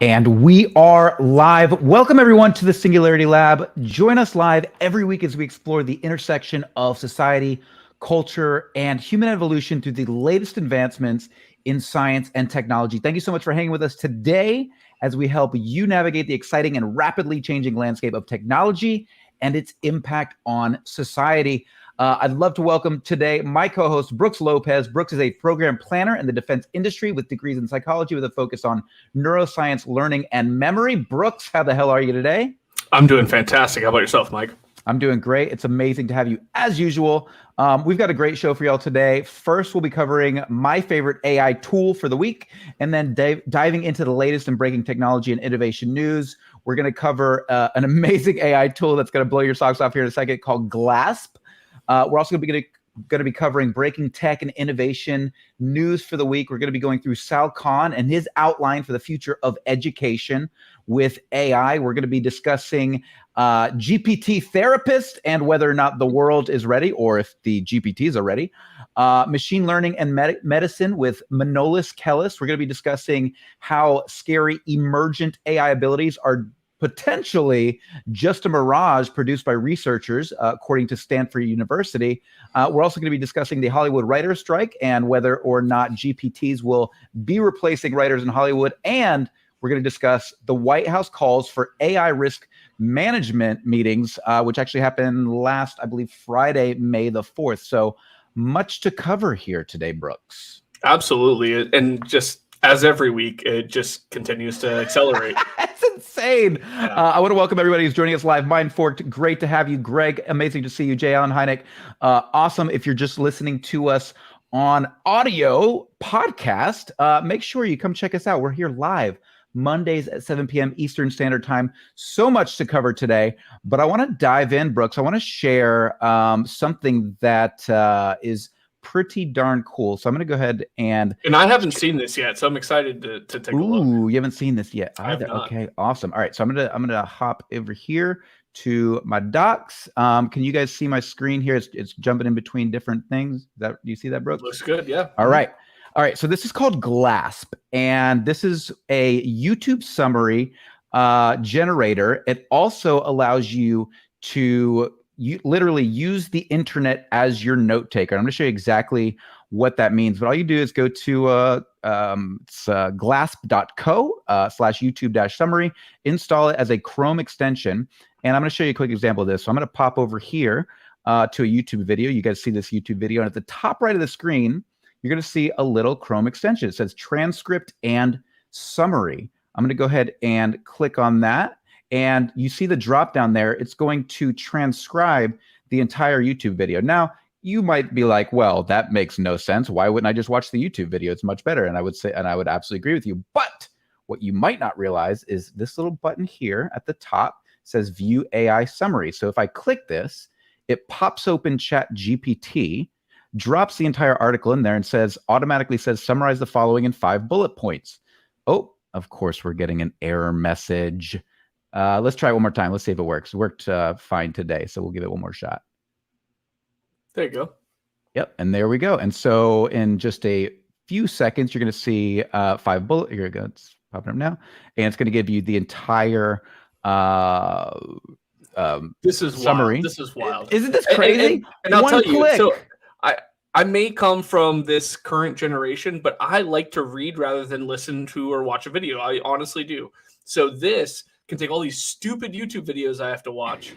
And we are live. Welcome everyone to the Singularity Lab. Join us live every week as we explore the intersection of society, culture, and human evolution through the latest advancements in science and technology. Thank you so much for hanging with us today as we help you navigate the exciting and rapidly changing landscape of technology and its impact on society. I'd love to welcome today my co-host, Brooks Lopez. Brooks is a program planner in the defense industry with degrees in psychology with a focus on neuroscience, learning, and memory. Brooks, how the hell are you today? I'm doing fantastic. How about yourself, Mike? I'm doing great. It's amazing to have you as usual. We've got a great show for y'all today. First, we'll be covering my favorite AI tool for the week, and then diving into the latest and breaking technology and innovation news. We're going to cover an amazing AI tool that's going to blow your socks off here in a second called Glasp. We're also going to be covering breaking tech and innovation news for the week. We're going to be going through Sal Khan and his outline for the future of education with AI. We're going to be discussing GPT Therapist and whether or not the world is ready, or if the GPTs are ready. Machine learning and medicine with Manolis Kellis. We're going to be discussing how scary emergent AI abilities are potentially just a mirage produced by researchers, according to Stanford University. We're also going to be discussing the Hollywood writers' strike and whether or not GPTs will be replacing writers in Hollywood. And we're going to discuss the Whitehouse calls for AI risk management meetings, which actually happened last, I believe, Friday, May the 4th. So much to cover here today, Brooks. Absolutely. And just as every week, it just continues to accelerate. That's insane. Yeah. I want to welcome everybody who's joining us live. Mind Forked, great to have you. Greg, amazing to see you. Jay Allen Hynek, awesome. If you're just listening to us on audio podcast, make sure you come check us out. We're here live Mondays at 7 p.m. Eastern Standard Time. So much to cover today, but I want to dive in, Brooks. I want to share something that is pretty darn cool. So I'm going to go ahead and I haven't seen this yet, so I'm excited to take a look. Ooh, you haven't seen this yet either. I have not. Okay, awesome. All right, so I'm gonna hop over here to my docs. Can you guys see my screen here? It's jumping in between different things. Do you see that, Brooks? Looks good, yeah. All right. So this is called Glasp, and this is a YouTube summary generator. It also allows you to literally use the internet as your note taker. I'm going to show you exactly what that means. But all you do is go to glasp.co/YouTube-summary, install it as a Chrome extension. And I'm going to show you a quick example of this. So I'm going to pop over here to a YouTube video. You guys see this YouTube video. And at the top right of the screen, you're going to see a little Chrome extension. It says transcript and summary. I'm going to go ahead and click on that. And you see the drop down there. It's going to transcribe the entire YouTube video. Now, you might be like, well, that makes no sense. Why wouldn't I just watch the YouTube video? It's much better. And I would say, and I would absolutely agree with you. But what you might not realize is this little button here at the top says View AI Summary. So if I click this, it pops open ChatGPT, drops the entire article in there and automatically says, summarize the following in 5 bullet points. Oh, of course, we're getting an error message. Let's try it one more time. Let's see if it works. It worked fine today, so we'll give it one more shot. There you go. Yep, and there we go. And so in just a few seconds, you're going to see 5 bullet. Here it goes. It's popping up now, and it's going to give you the entire this is summary. Wild. This is wild. Isn't this crazy? And I'll tell you. So I may come from this current generation, but I like to read rather than listen to or watch a video. I honestly do. So this can take all these stupid YouTube videos I have to watch.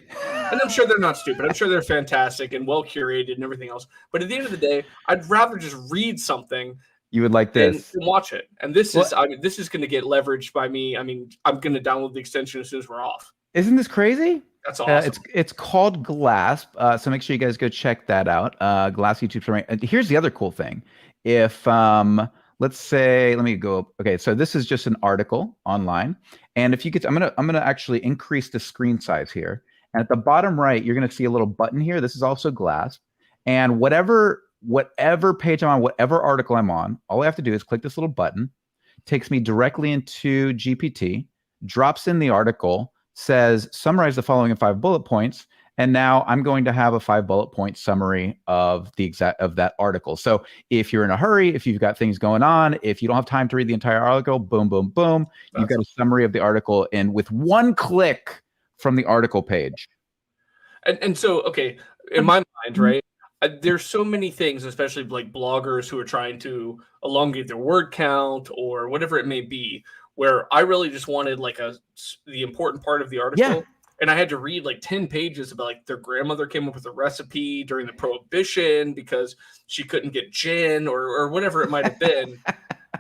And I'm sure they're not stupid. I'm sure they're fantastic and well curated and everything else. But at the end of the day, I'd rather just read something. You would like this and watch it. And this is going to get leveraged by me. I mean, I'm going to download the extension as soon as we're off. Isn't this crazy? That's awesome. It's called Glasp. So make sure you guys go check that out. Glasp YouTube summary. Here's the other cool thing. If let's say, let me go. Okay, so this is just an article online, and if you could, I'm gonna actually increase the screen size here. And at the bottom right, you're gonna see a little button here. This is also Glasp, and whatever page I'm on, whatever article I'm on, all I have to do is click this little button. Takes me directly into GPT, drops in the article, says summarize the following in 5 bullet points, And now I'm going to have a 5 bullet point summary of that article. So if you're in a hurry, if you've got things going on, if you don't have time to read the entire article, boom, boom, boom, you've got a summary of the article in with one click from the article page. And so, okay, in my mind, right, there's so many things, especially like bloggers who are trying to elongate their word count or whatever it may be, where I really just wanted like the important part of the article. Yeah. And I had to read like 10 pages about like their grandmother came up with a recipe during the Prohibition because she couldn't get gin or whatever it might have been.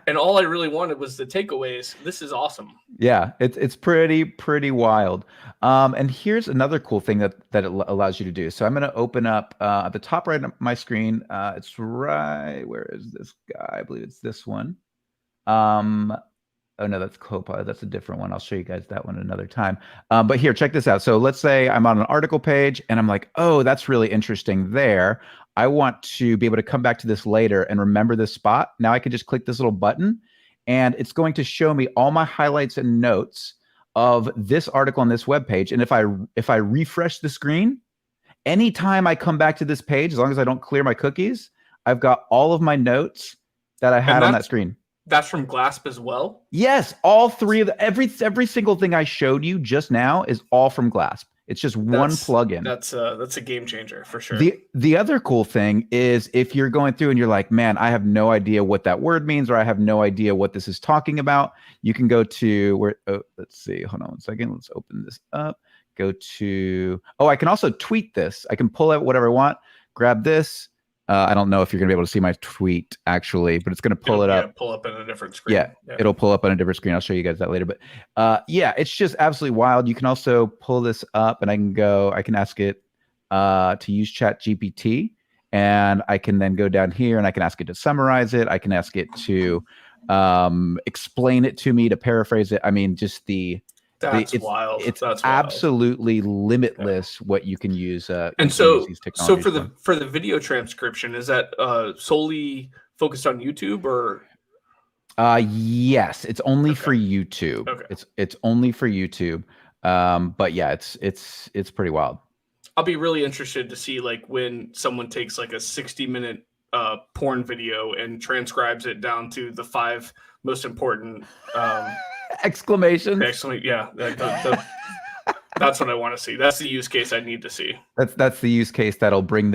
And all I really wanted was the takeaways. This is awesome. Yeah, it's pretty wild. And here's another cool thing that it allows you to do. So I'm going to open up at the top right of my screen. It's right. Where is this guy? I believe it's this one. Oh no, that's Copilot. That's a different one. I'll show you guys that one another time. But here, check this out. So let's say I'm on an article page and I'm like, oh, that's really interesting there. I want to be able to come back to this later and remember this spot. Now I can just click this little button and it's going to show me all my highlights and notes of this article on this web page. And if I refresh the screen, anytime I come back to this page, as long as I don't clear my cookies, I've got all of my notes that I had on that screen. That's from Glasp as well? Yes, all three of every single thing I showed you just now is all from Glasp. It's just one plugin. That's a game changer for sure. The other cool thing is if you're going through and you're like, man, I have no idea what that word means, or I have no idea what this is talking about. You can go to where, let's see, hold on one second. Let's open this up. Go to, I can also tweet this. I can pull out whatever I want, grab this. I don't know if you're going to be able to see my tweet actually, but it's going to pull it up. Pull up in a different screen. Yeah, it'll pull up on a different screen. I'll show you guys that later. But yeah, it's just absolutely wild. You can also pull this up and I can ask it to use Chat GPT, and I can then go down here and I can ask it to summarize it. I can ask it to explain it to me, to paraphrase it. I mean, just That's wild. It's That's absolutely limitless what you can use. And so for the video transcription, is that solely focused on YouTube or? Yes, it's only for YouTube. Okay. It's only for YouTube. But yeah, it's pretty wild. I'll be really interested to see like when someone takes like a 60-minute porn video and transcribes it down to the 5 most important exclamations. Yeah, that's what I want to see. That's the use case I need to see. That's the use case that'll bring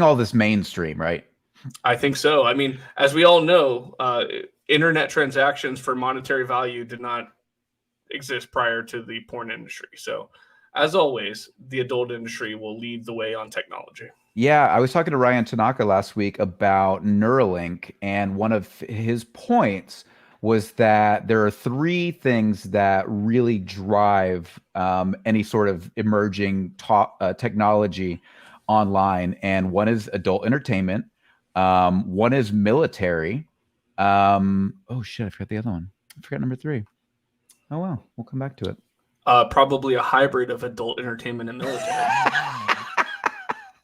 all this mainstream, right? I think so. I mean, as we all know, internet transactions for monetary value did not exist prior to the porn industry. So, as always, the adult industry will lead the way on technology. Yeah, I was talking to Ryan Tanaka last week about Neuralink, and one of his points was that there are 3 things that really drive any sort of emerging technology online. And one is adult entertainment. One is military. Oh, shit, I forgot the other one. I forgot number 3. Oh, well, we'll come back to it. Probably a hybrid of adult entertainment and military.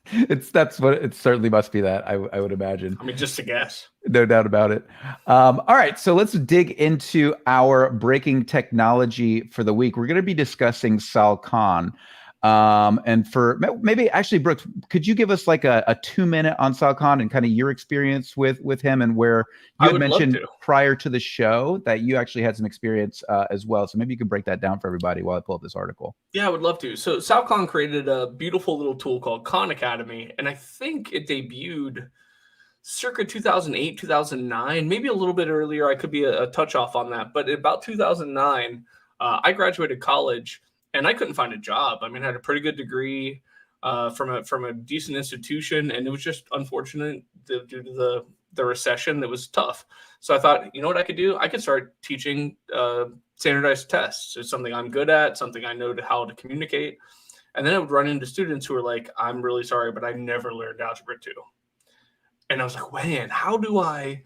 It certainly must be that, I would imagine. I mean, just a guess. No doubt about it. All right, so let's dig into our breaking technology for the week. We're going to be discussing Sal Khan. And for maybe actually, Brooks, could you give us like a 2-minute on Sal Khan and kind of your experience with him, and where you had mentioned prior to the show that you actually had some experience as well. So maybe you could break that down for everybody while I pull up this article. Yeah, I would love to. So Sal Khan created a beautiful little tool called Khan Academy, and I think it debuted circa 2008, 2009, maybe a little bit earlier. I could be a touch off on that, but about 2009, I graduated college. And I couldn't find a job. I mean, I had a pretty good degree from a decent institution, and it was just unfortunate due to the recession. That was tough. So I thought, you know what I could do? I could start teaching standardized tests. It's something I'm good at, something I know how to communicate. And then I would run into students who were like, "I'm really sorry, but I never learned Algebra 2." And I was like, man, how do I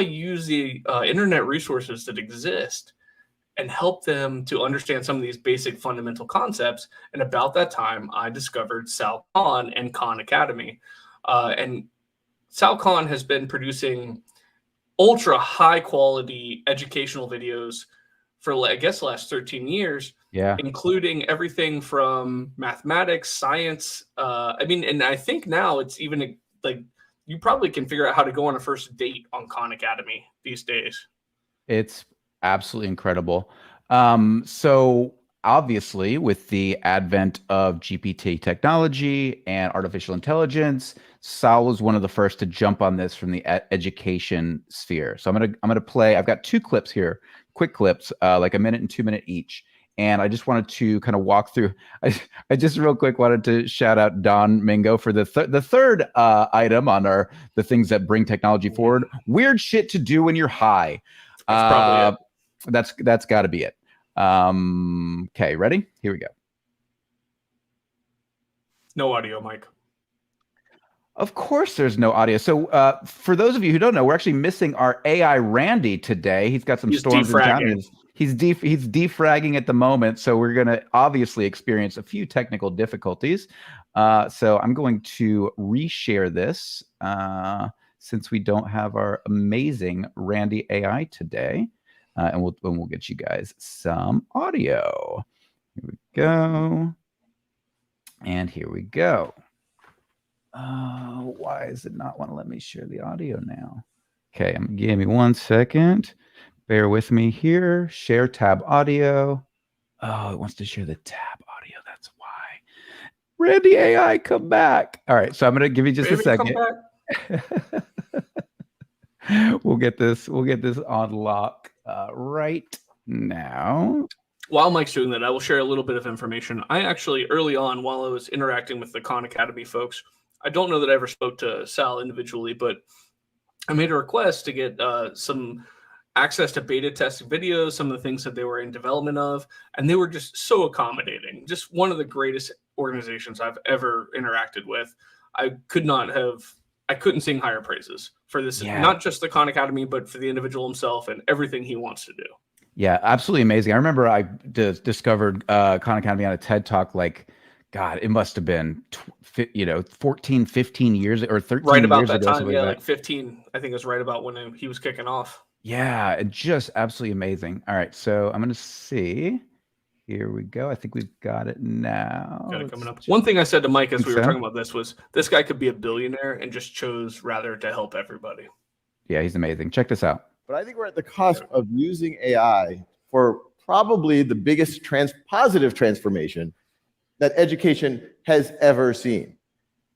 use the internet resources that exist and help them to understand some of these basic fundamental concepts? And about that time, I discovered Sal Khan and Khan Academy. And Sal Khan has been producing ultra high quality educational videos for, I guess, the last 13 years. Yeah. including everything from mathematics, science. I mean, and I think now it's even like you probably can figure out how to go on a first date on Khan Academy these days. It's absolutely incredible. So obviously, with the advent of GPT technology and artificial intelligence, Sal was one of the first to jump on this from the education sphere. So I'm gonna play. I've got two clips here, quick clips, like a minute and 2 minute each. And I just wanted to kind of walk through. I just real quick wanted to shout out Don Mingo for the third item on our the things that bring technology forward. Weird shit to do when you're high. That's probably it. That's got to be it. Okay, ready? Here we go. No audio, Mike. Of course, there's no audio. So, for those of you who don't know, we're actually missing our AI Randy today. He's got some storms in town. He's defragging at the moment, so we're going to obviously experience a few technical difficulties. So I'm going to reshare this since we don't have our amazing Randy AI today, and we'll get you guys some audio. Here we go, and here we go. Why does it not want to let me share the audio now? Okay, give me 1 second. Bear with me here. Share tab audio. Oh, it wants to share the tab audio. That's why. Randy AI, come back. All right, so I'm gonna give you just a second. We'll get this on lock right now. While Mike's doing that, I will share a little bit of information. I actually, early on, while I was interacting with the Khan Academy folks, I don't know that I ever spoke to Sal individually, but I made a request to get some access to beta testing videos, some of the things that they were in development of, and they were just so accommodating. Just one of the greatest organizations I've ever interacted with. I couldn't sing higher praises for this, not just the Khan Academy, but for the individual himself and everything he wants to do. Yeah, absolutely amazing. I remember I discovered Khan Academy on a TED Talk, like, God, it must have been, 14, 15 years or 13 right about years that ago. time. Yeah, like 15. I think it was right about when he was kicking off. Yeah, just absolutely amazing. All right, so I'm going to see. Here we go. I think we've got it now. Got it coming up. One thing I said to Mike as we were talking about this was this guy could be a billionaire and just chose rather to help everybody. Yeah, he's amazing. Check this out. But I think we're at the cusp of using AI for probably the biggest positive transformation that education has ever seen.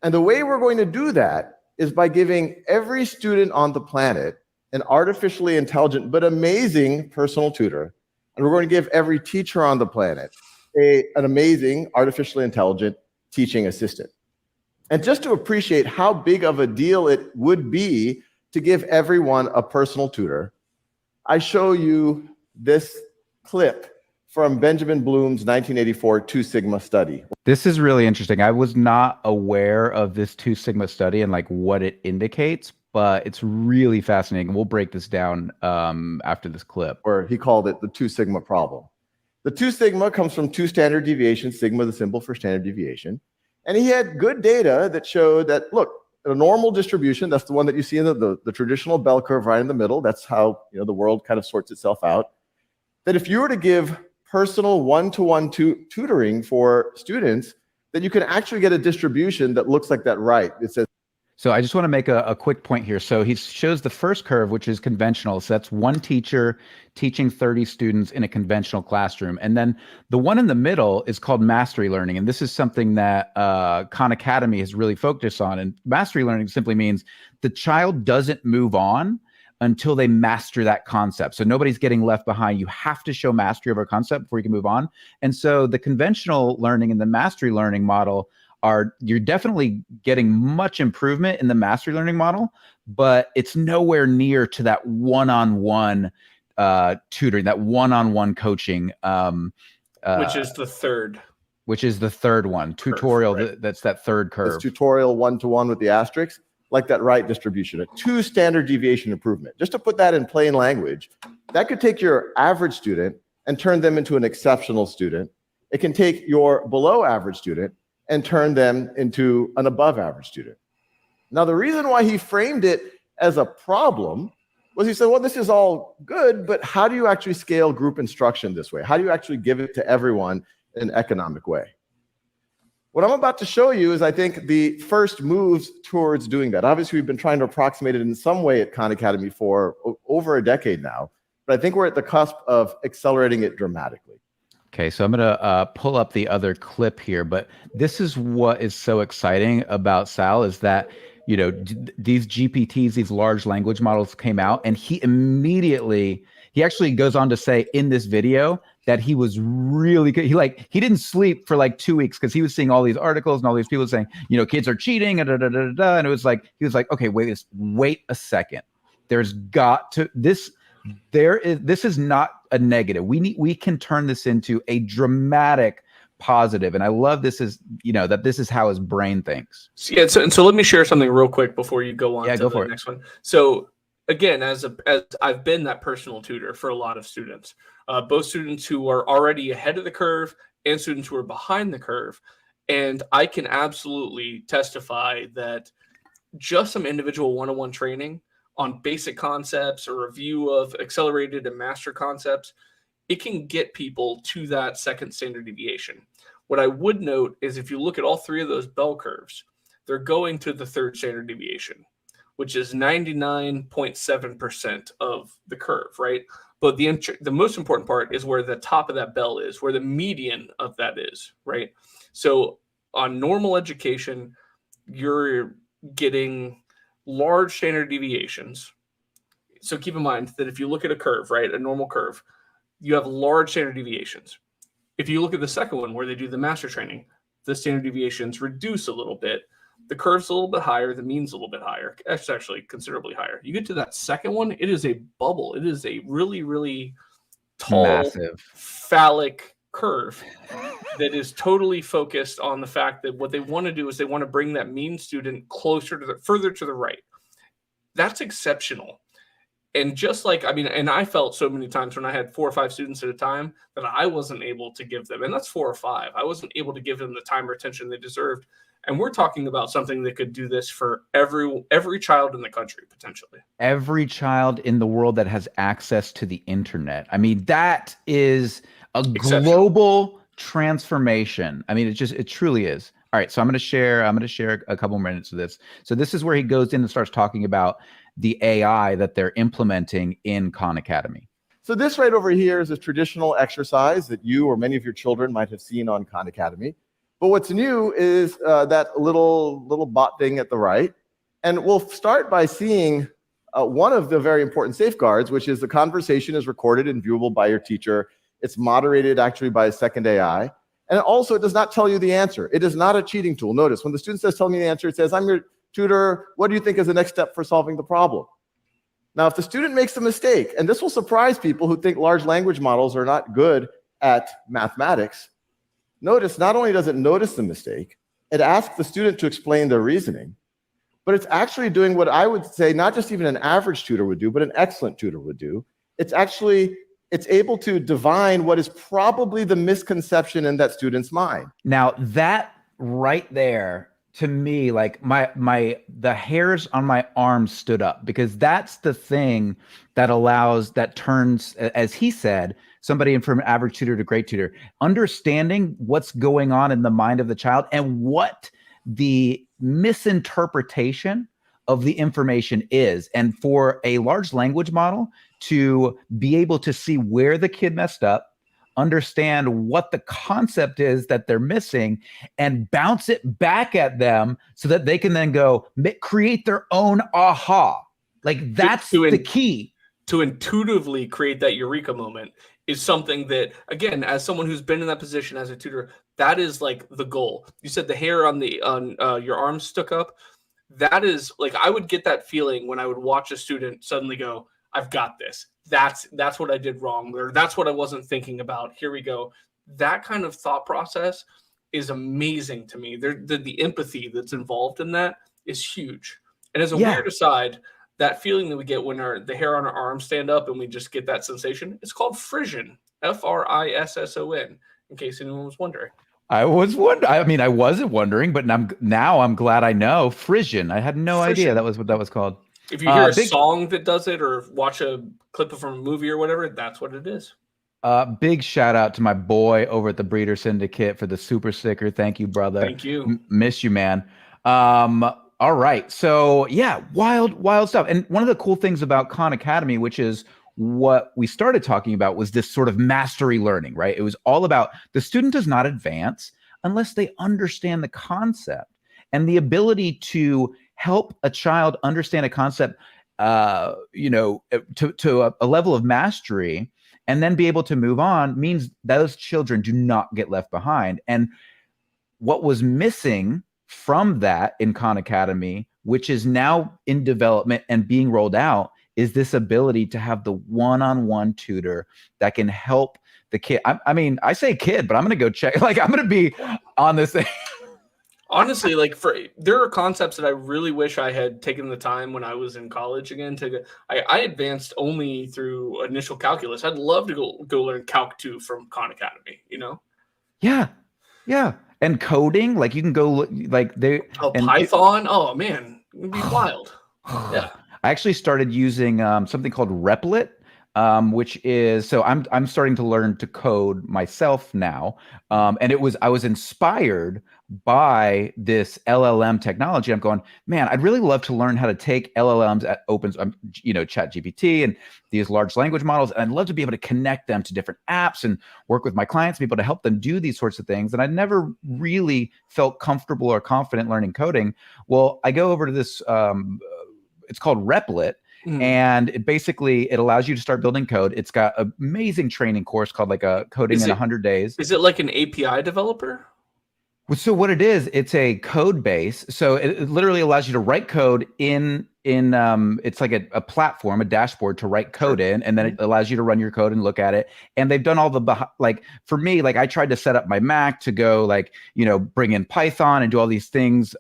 And the way we're going to do that is by giving every student on the planet an artificially intelligent but amazing personal tutor. And we're going to give every teacher on the planet an amazing artificially intelligent teaching assistant. And just to appreciate how big of a deal it would be to give everyone a personal tutor, I show you this clip from Benjamin Bloom's 1984 Two Sigma study. This is really interesting. I was not aware of this Two Sigma study and like what it indicates, but it's really fascinating. We'll break this down after this clip. Where he called it the Two Sigma problem. The Two Sigma comes from two standard deviations, sigma the symbol for standard deviation. And he had good data that showed that, look, a normal distribution, that's the one that you see in the traditional bell curve right in the middle, that's how the world kind of sorts itself out, that if you were to give personal one-to-one tutoring for students, that you can actually get a distribution that looks like that right. It says. So I just want to make a quick point here. So he shows the first curve, which is conventional. So that's one teacher teaching 30 students in a conventional classroom. And then the one in the middle is called mastery learning. And this is something that Khan Academy has really focused on. And mastery learning simply means the child doesn't move on until they master that concept. So nobody's getting left behind. You have to show mastery of a concept before you can move on. And so the conventional learning and the mastery learning model you're definitely getting much improvement in the mastery learning model, but it's nowhere near to that one-on-one tutoring, that one-on-one coaching. Which is the third. Which is the third one, tutorial. Right. That's that third curve. It's tutorial one-to-one with the asterisk, like that right distribution, a 2 standard deviation improvement. Just to put that in plain language, that could take your average student and turn them into an exceptional student. It can take your below average student and turn them into an above average student. Now, the reason why he framed it as a problem was he said, well, this is all good, but how do you actually scale group instruction this way? How do you actually give it to everyone in an economic way? What I'm about to show you is, I think, the first moves towards doing that. Obviously, we've been trying to approximate it in some way at Khan Academy for over a decade now, but I think we're at the cusp of accelerating it dramatically. Okay, so I'm gonna pull up the other clip here, but this is what is so exciting about Sal is that, you know, these GPTs, these large language models came out, and he actually goes on to say in this video that he was really good. He didn't sleep for like 2 weeks because he was seeing all these articles and all these people saying, you know, kids are cheating and and it was like, he was like, okay, wait a second. This is not a negative. We can turn this into a dramatic positive. And I love this is, you know, that this is how his brain thinks. Yeah. So let me share something real quick before you go on to go the for it. next one. So again, as I've been that personal tutor for a lot of students, both students who are already ahead of the curve and students who are behind the curve. And I can absolutely testify that just some individual one-on-one training on basic concepts or review of accelerated and master concepts, it can get people to that second standard deviation. What I would note is if you look at all three of those bell curves, they're going to the third standard deviation, which is 99.7% of the curve, right? But the most important part is where the top of that bell is, where the median of that is, right? So on normal education, you're getting large standard deviations. So keep in mind that if you look at a curve, right, a normal curve, you have large standard deviations. If you look at the second one where they do the master training, the standard deviations reduce a little bit. The curve's a little bit higher, the mean's a little bit higher. It's actually considerably higher. You get to that second one, it is a bubble. It is a really, really tall, massive, phallic curve that is totally focused on the fact that what they want to do is they want to bring that mean student further to the right. That's exceptional. And just like, and I felt so many times when I had 4 or 5 students at a time that I wasn't able to give them, and that's 4 or 5, I wasn't able to give them the time or attention they deserved. And we're talking about something that could do this for every child in the country, potentially. Every child in the world that has access to the internet. I mean, that is a global transformation. I mean, it truly is. All right, so I'm going to share a couple minutes of this. So this is where he goes in and starts talking about the AI that they're implementing in Khan Academy. So this right over here is a traditional exercise that you or many of your children might have seen on Khan Academy. But what's new is that little bot thing at the right. And we'll start by seeing one of the very important safeguards, which is the conversation is recorded and viewable by your teacher. It's moderated actually by a second AI. And also, it does not tell you the answer. It is not a cheating tool. Notice, when the student says, tell me the answer, it says, I'm your tutor. What do you think is the next step for solving the problem? Now, if the student makes a mistake, and this will surprise people who think large language models are not good at mathematics, notice not only does it notice the mistake, it asks the student to explain their reasoning, but it's actually doing what I would say not just even an average tutor would do, but an excellent tutor would do. It's able to divine what is probably the misconception in that student's mind. Now, that right there, to me, like the hairs on my arms stood up, because that's the thing that turns, as he said, somebody from average tutor to great tutor, understanding what's going on in the mind of the child and what the misinterpretation of the information is. And for a large language model to be able to see where the kid messed up, understand what the concept is that they're missing, and bounce it back at them so that they can then go create their own aha. Like that's the key. To intuitively create that Eureka moment is something that, again, as someone who's been in that position as a tutor, that is like the goal. You said the hair on your arms stuck up. That is like, I would get that feeling when I would watch a student suddenly go, I've got this. That's what I did wrong, or that's what I wasn't thinking about. Here we go. That kind of thought process is amazing to me. The empathy that's involved in that is huge. And as a weird aside, that feeling that we get when the hair on our arms stand up and we just get that sensation, it's called frisson, Frisson, in case anyone was wondering. I was wondering. I mean, I wasn't wondering, but now I'm glad I know. Frisson. I had no idea that was what that was called. If you hear a Big song that does it or watch a clip from a movie or whatever, that's what it is. big shout out to my boy over at the Breeder Syndicate for the super sticker. Thank you, brother. Thank you. Miss you, man. All right. So yeah, wild stuff. And one of the cool things about Khan Academy, which is what we started talking about, was this sort of mastery learning, right? It was all about the student does not advance unless they understand the concept, and the ability to help a child understand a concept, to a level of mastery, and then be able to move on, means those children do not get left behind. And what was missing from that in Khan Academy, which is now in development and being rolled out, is this ability to have the one-on-one tutor that can help the kid. I mean, I say kid, but I'm going to go check. Like, I'm going to be on this thing. Honestly, like there are concepts that I really wish I had taken the time when I was in college again to. I advanced only through initial calculus. I'd love to go learn Calc 2 from Khan Academy. Yeah. And coding, like you can go like they. Python. Oh man, it'd be wild. Yeah. I actually started using something called Replit, which is, so I'm starting to learn to code myself now, and I was inspired by this LLM technology. I'm going, man, I'd really love to learn how to take LLMs at Chat GPT and these large language models, and I'd love to be able to connect them to different apps and work with my clients, be able to help them do these sorts of things. And I never really felt comfortable or confident learning coding. Well, I go over to this. It's called Replit. And it allows you to start building code. It's got an amazing training course called like a coding in 100 days. Is it like an API developer? So what it is, it's a code base. So it literally allows you to write code in it's like a platform, a dashboard to write code in, and then it allows you to run your code and look at it. And they've done all the like for me, like I tried to set up my Mac to go bring in Python and do all these things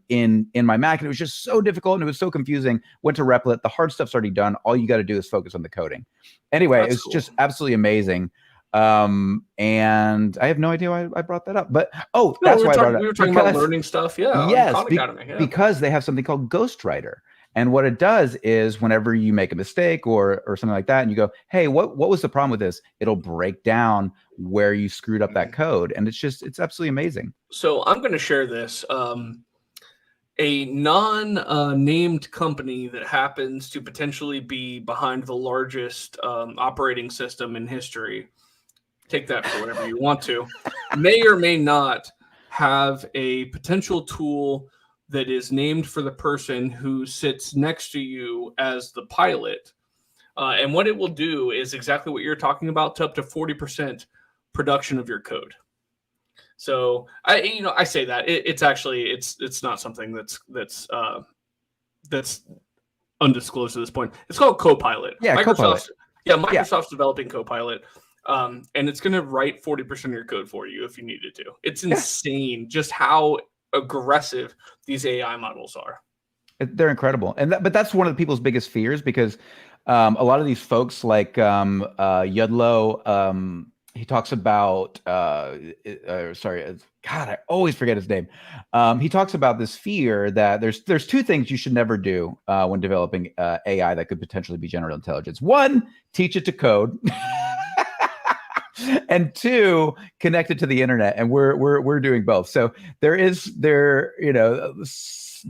in my Mac, and it was just so difficult and it was so confusing. Went to Replit, the hard stuff's already done. All you got to do is focus on the coding. Anyway, it's just absolutely amazing. And I have no idea why I brought that up, but that's why I brought it up. We were talking about learning stuff. Yeah. Yes, because they have something called Ghostwriter. And what it does is whenever you make a mistake or something like that, and you go, hey, what was the problem with this? It'll break down where you screwed up that code. And it's absolutely amazing. So I'm going to share this. A non-named company that happens to potentially be behind the largest operating system in history, take that for whatever you want to, may or may not have a potential tool that is named for the person who sits next to you as the pilot. And what it will do is exactly what you're talking about, to up to 40% production of your code. So I say that it's actually it's not something that's undisclosed at this point. It's called Copilot. Yeah, Microsoft's developing Copilot. And it's going to write 40% of your code for you if you needed to. It's insane just how aggressive these AI models are. They're incredible. But that's one of the people's biggest fears, because a lot of these folks like Yudlo, he talks about, God, I always forget his name. He talks about this fear that there's two things you should never do when developing AI that could potentially be general intelligence. One, teach it to code. And two, connect it to the internet, and we're doing both. So there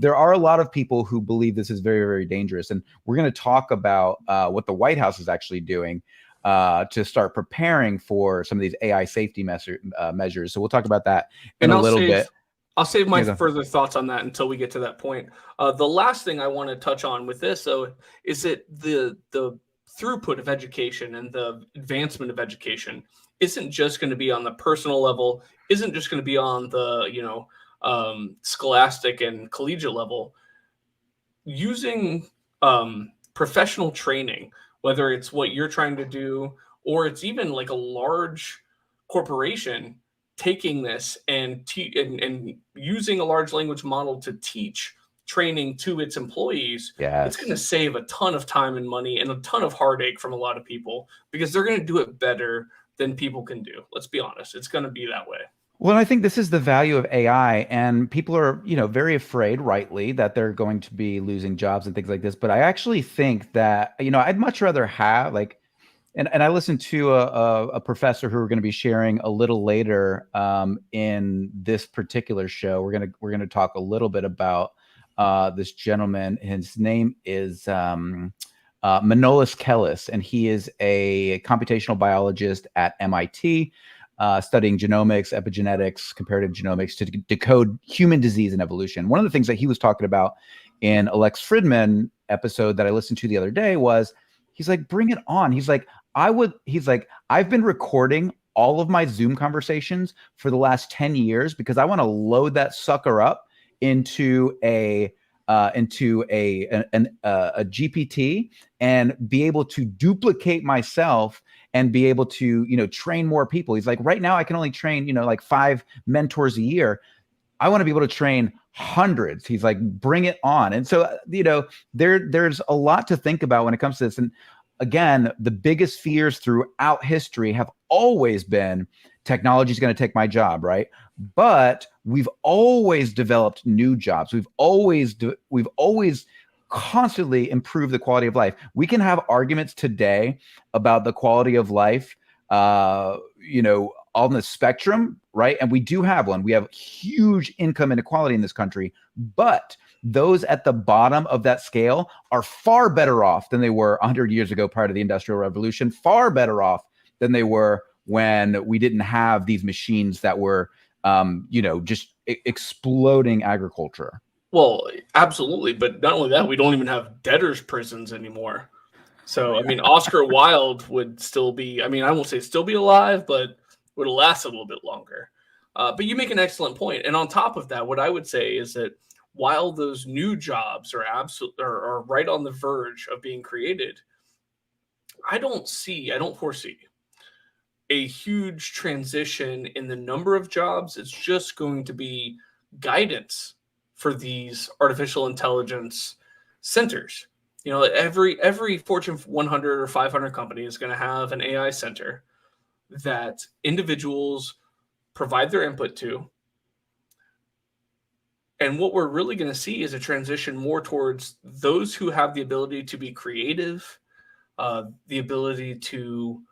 are a lot of people who believe this is very, very dangerous, and we're going to talk about what the Whitehouse is actually doing to start preparing for some of these AI safety measures. So we'll talk about that in a little bit. I'll save my further thoughts on that until we get to that point. The last thing I want to touch on with this, though, is that the throughput of education and the advancement of education isn't just going to be on the personal level, isn't just going to be on the scholastic and collegiate level. Using professional training, whether it's what you're trying to do or it's even like a large corporation taking this and using a large language model to teach training to its employees, it's going to save a ton of time and money and a ton of heartache from a lot of people, because they're going to do it better than people can do. Let's be honest. It's going to be that way. Well, I think this is the value of AI, and people are, very afraid, rightly, that they're going to be losing jobs and things like this. But I actually think that, I'd much rather have like, and I listened to a professor who we're going to be sharing a little later in this particular show. We're gonna talk a little bit about this gentleman. His name is Manolis Kellis, and he is a computational biologist at MIT, studying genomics, epigenetics, comparative genomics to decode human disease and evolution. One of the things that he was talking about in a Lex Fridman episode that I listened to the other day was, he's like, bring it on. He's like, I've been recording all of my Zoom conversations for the last 10 years because I want to load that sucker up into a GPT and be able to duplicate myself and be able to, train more people. He's like, right now I can only train, like 5 mentors a year. I want to be able to train hundreds. He's like, bring it on. And so, there's a lot to think about when it comes to this. And again, the biggest fears throughout history have always been technology is going to take my job, right? But we've always developed new jobs. We've always constantly improved the quality of life. We can have arguments today about the quality of life, on the spectrum, right? And we do have one. We have huge income inequality in this country, but those at the bottom of that scale are far better off than they were 100 years ago prior to the Industrial Revolution, far better off than they were when we didn't have these machines that were, just exploding agriculture. Well, absolutely. But not only that, we don't even have debtors' prisons anymore. So, I mean, Oscar Wilde would still be, I won't say still be alive, but would have lasted a little bit longer. But you make an excellent point. And on top of that, what I would say is that while those new jobs are right on the verge of being created, I don't foresee a huge transition in the number of jobs. It's just going to be guidance for these artificial intelligence centers. Every Fortune 100 or 500 company is going to have an AI center that individuals provide their input to. And what we're really going to see is a transition more towards those who have the ability to be creative, the ability to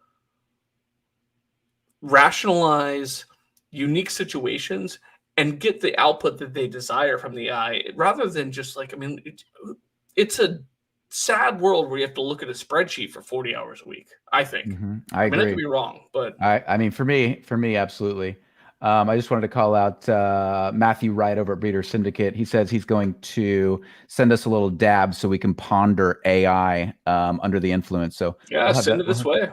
rationalize unique situations and get the output that they desire from the AI, rather than just it's a sad world where you have to look at a spreadsheet for 40 hours a week, I think. Mm-hmm. I agree. I could be wrong, but for me, absolutely. I just wanted to call out Matthew Wright over at Breeder Syndicate. He says he's going to send us a little dab so we can ponder AI under the influence. So yeah, send it this way.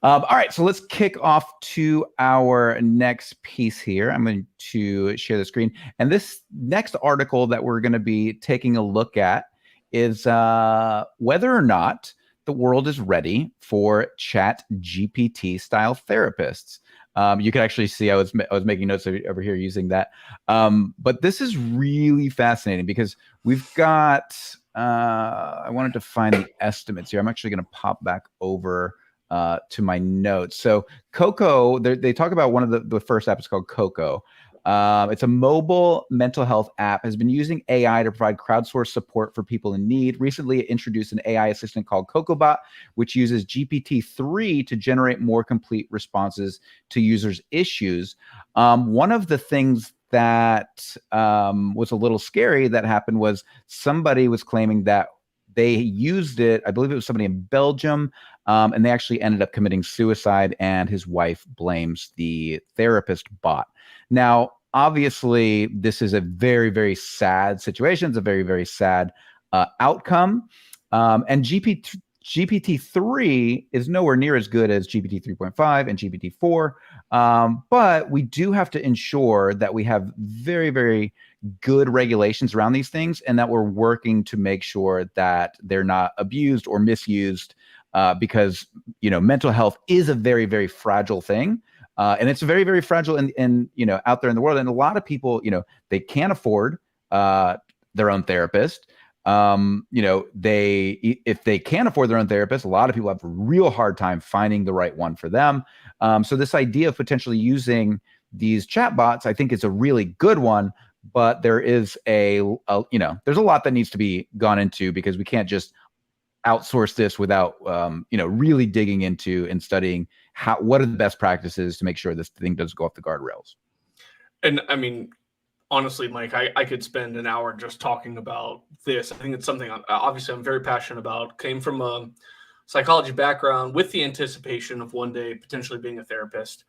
All right, so let's kick off to our next piece here. I'm going to share the screen. And this next article that we're going to be taking a look at is whether or not the world is ready for Chat GPT style therapists. You can actually see I was making notes over here using that. But this is really fascinating because we've got, I wanted to find the estimates here. I'm actually going to pop back over to my notes. So Coco, they talk about one of the first apps called Coco. It's a mobile mental health app, has been using AI to provide crowdsourced support for people in need. Recently, it introduced an AI assistant called CocoBot, which uses GPT-3 to generate more complete responses to users' issues. One of the things that was a little scary that happened was somebody was claiming that they used it, I believe it was somebody in Belgium, and they actually ended up committing suicide, and his wife blames the therapist bot. Now, obviously, this is a very, very sad situation. It's a very, very sad outcome. And GPT-3 is nowhere near as good as GPT 3.5 and GPT-4. But we do have to ensure that we have very, very good regulations around these things, and that we're working to make sure that they're not abused or misused, because mental health is a very, very fragile thing, and it's very, very fragile in out there in the world. And a lot of people, they can't afford their own therapist. if they can't afford their own therapist, a lot of people have a real hard time finding the right one for them. So this idea of potentially using these chatbots, I think, is a really good one. But there is there's a lot that needs to be gone into, because we can't just outsource this without really digging into and studying what are the best practices to make sure this thing doesn't go off the guardrails. And I mean, honestly, Mike, I could spend an hour just talking about this. I think it's something obviously I'm very passionate about. Came from a psychology background with the anticipation of one day potentially being a therapist.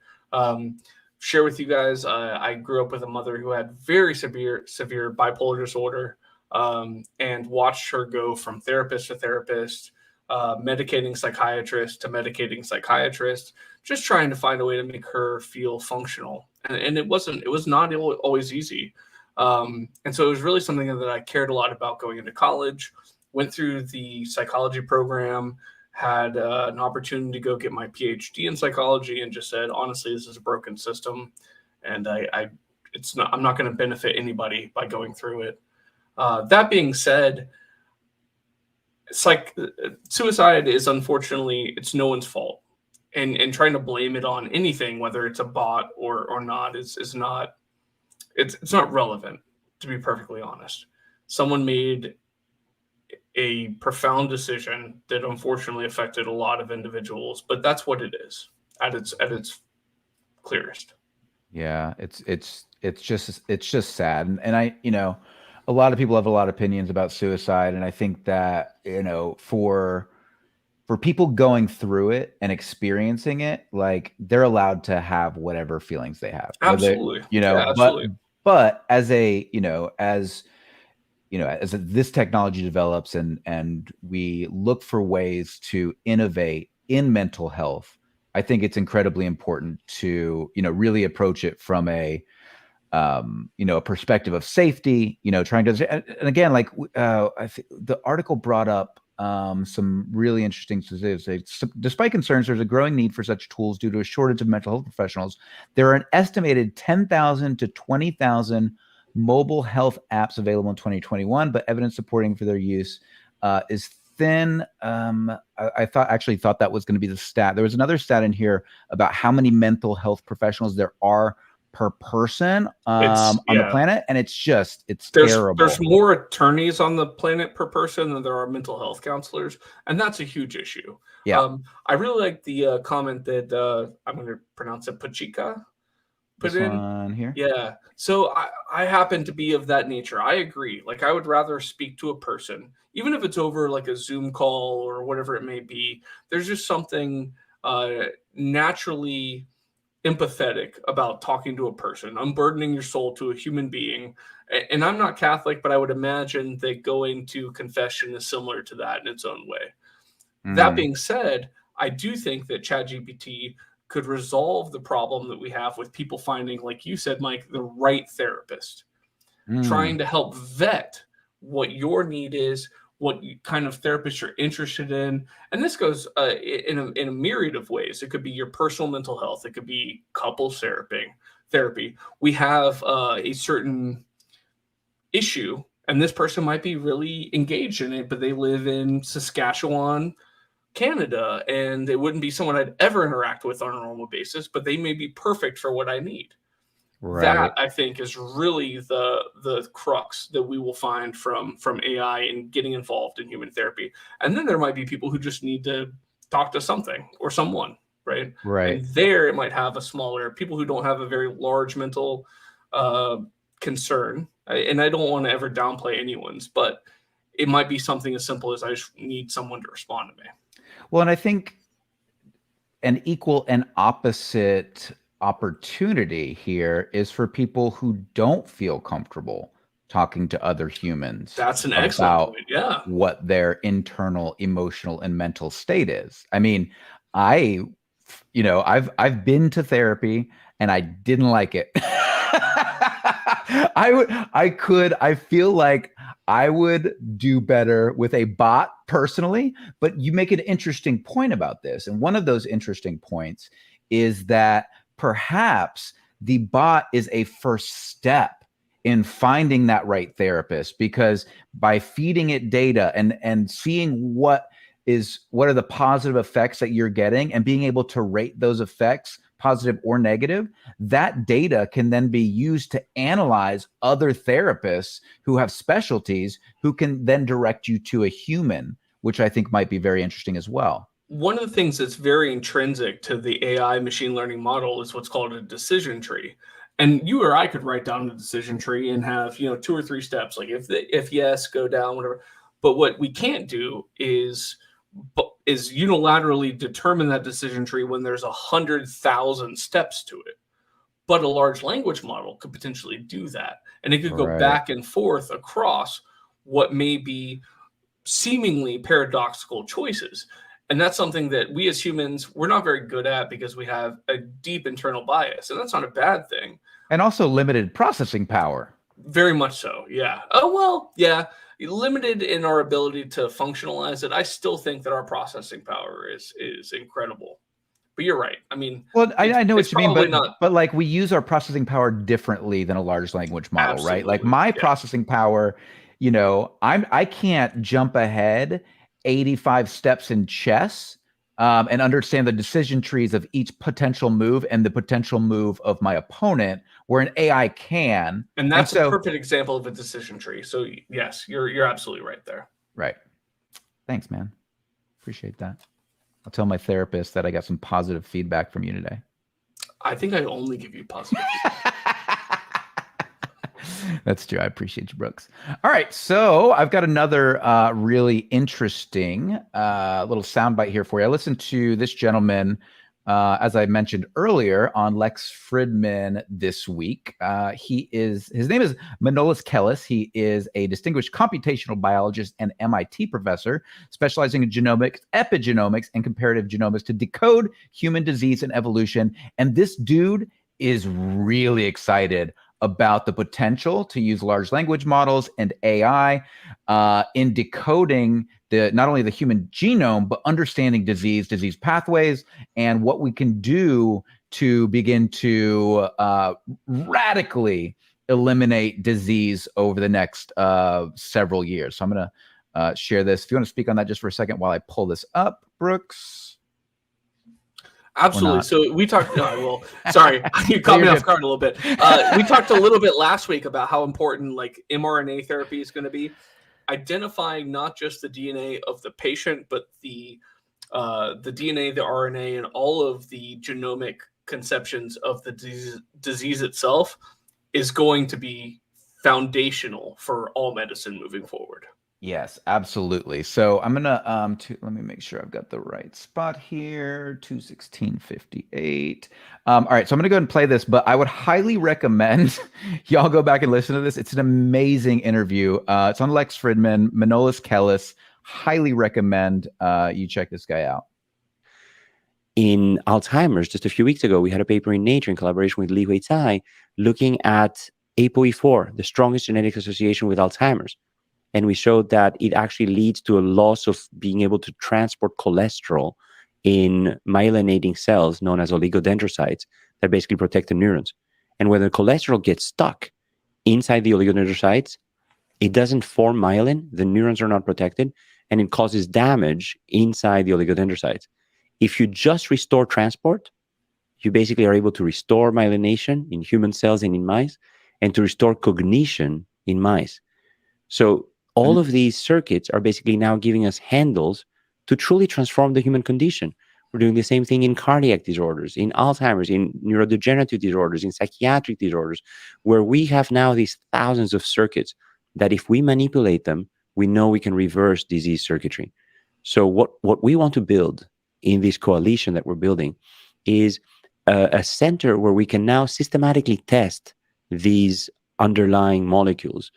Share with you guys, I grew up with a mother who had very severe bipolar disorder, and watched her go from therapist to therapist, medicating psychiatrist to medicating psychiatrist, just trying to find a way to make her feel functional. And it was not always easy. And so it was really something that I cared a lot about going into college. Went through the psychology program, had an opportunity to go get my PhD in psychology, and just said, honestly, this is a broken system, and I'm not going to benefit anybody by going through it. That being said, suicide is, unfortunately, it's no one's fault, and trying to blame it on anything, whether it's a bot or not, is not, it's not relevant, to be perfectly honest. Someone made a profound decision that unfortunately affected a lot of individuals, but that's what it is at its clearest. Yeah, it's just sad, and a lot of people have a lot of opinions about suicide, and I think that for people going through it and experiencing it, like, they're allowed to have whatever feelings they have. Absolutely, absolutely. But as this technology develops and we look for ways to innovate in mental health, I think it's incredibly important to really approach it from a perspective of safety. Trying to, and again, like, I think the article brought up some really interesting statistics. Despite concerns, there's a growing need for such tools due to a shortage of mental health professionals. There are an estimated 10,000 to 20,000 mobile health apps available in 2021, but evidence supporting for their use is thin. I thought that was going to be the stat. There was another stat in here about how many mental health professionals there are per person on the planet, and it's terrible. There's more attorneys on the planet per person than there are mental health counselors, and that's a huge issue. Yeah. I really like the comment that I'm going to pronounce it, Pachika put this in one here. Yeah. So I happen to be of that nature. I agree. Like, I would rather speak to a person, even if it's over like a Zoom call or whatever it may be. There's just something naturally empathetic about talking to a person, unburdening your soul to a human being. And I'm not Catholic, but I would imagine that going to confession is similar to that in its own way. That being said, I do think that ChatGPT could resolve the problem that we have with people finding, like you said, Mike, the right therapist, trying to help vet what your need is, what kind of therapist you're interested in. And this goes in a myriad of ways. It could be your personal mental health. It could be couples therapy. We have a certain issue, and this person might be really engaged in it, but they live in Saskatchewan, Canada, and it wouldn't be someone I'd ever interact with on a normal basis, but they may be perfect for what I need. Right. That, I think, is really the crux that we will find from AI and getting involved in human therapy. And then there might be people who just need to talk to something or someone, right? Right. And there it might have a smaller, people who don't have a very large mental concern. And I don't want to ever downplay anyone's, but it might be something as simple as I just need someone to respond to me. Well, and I think an equal and opposite opportunity here is for people who don't feel comfortable talking to other humans. That's an excellent point. Yeah. What their internal emotional and mental state is. I mean, I've been to therapy and I didn't like it. I feel like I would do better with a bot personally, but you make an interesting point about this. And one of those interesting points is that perhaps the bot is a first step in finding that right therapist, because by feeding it data and seeing what are the positive effects that you're getting and being able to rate those effects, positive or negative, that data can then be used to analyze other therapists who have specialties who can then direct you to a human, which I think might be very interesting as well. One of the things that's very intrinsic to the AI machine learning model is what's called a decision tree. And you or I could write down the decision tree and have, 2 or 3 steps, like if yes, go down, whatever. But what we can't do is unilaterally determine that decision tree when there's 100,000 steps to it. But a large language model could potentially do that. And it could go back and forth across what may be seemingly paradoxical choices. And that's something that we as humans, we're not very good at because we have a deep internal bias. And that's not a bad thing. And also limited processing power. Very much so, yeah. Oh, well, yeah. Limited in our ability to functionalize it. I still think that our processing power is incredible. But you're right. I mean, well, I know what you mean, but like we use our processing power differently than a large language model, absolutely, right? Like my processing power, I can't jump ahead 85 steps in chess and understand the decision trees of each potential move and the potential move of my opponent, where an AI can. And that's a perfect example of a decision tree. So yes, you're absolutely right there. Right. Thanks, man. Appreciate that. I'll tell my therapist that I got some positive feedback from you today. I think I only give you positive feedback. That's true. I appreciate you, Brooks. All right. So I've got another really interesting little soundbite here for you. I listened to this gentleman, as I mentioned earlier, on Lex Fridman this week. His name is Manolis Kellis. He is a distinguished computational biologist and MIT professor specializing in genomics, epigenomics, and comparative genomics to decode human disease and evolution. And this dude is really excited about the potential to use large language models and AI in decoding not only the human genome, but understanding disease pathways, and what we can do to begin to radically eliminate disease over the next several years. So I'm going to share this. If you want to speak on that just for a second while I pull this up, Brooks. Absolutely. So we talked. No, sorry, you caught me off guard a little bit. We talked a little bit last week about how important like mRNA therapy is going to be, identifying not just the DNA of the patient, but the DNA, the RNA, and all of the genomic conceptions of the disease itself is going to be foundational for all medicine moving forward. Yes, absolutely. So I'm gonna let me make sure I've got the right spot here. 21658. All right, so I'm gonna go ahead and play this, but I would highly recommend y'all go back and listen to this. It's an amazing interview. It's on Lex Fridman, Manolis Kellis. Highly recommend you check this guy out. In Alzheimer's, just a few weeks ago, we had a paper in Nature in collaboration with Li Huitai looking at ApoE4, the strongest genetic association with Alzheimer's. And we showed that it actually leads to a loss of being able to transport cholesterol in myelinating cells known as oligodendrocytes that basically protect the neurons. And when the cholesterol gets stuck inside the oligodendrocytes, it doesn't form myelin, the neurons are not protected, and it causes damage inside the oligodendrocytes. If you just restore transport, you basically are able to restore myelination in human cells and in mice, and to restore cognition in mice. So all of these circuits are basically now giving us handles to truly transform the human condition. We're doing the same thing in cardiac disorders, in Alzheimer's, in neurodegenerative disorders, in psychiatric disorders, where we have now these thousands of circuits that if we manipulate them, we know we can reverse disease circuitry. So what we want to build in this coalition that we're building is a center where we can now systematically test these underlying molecules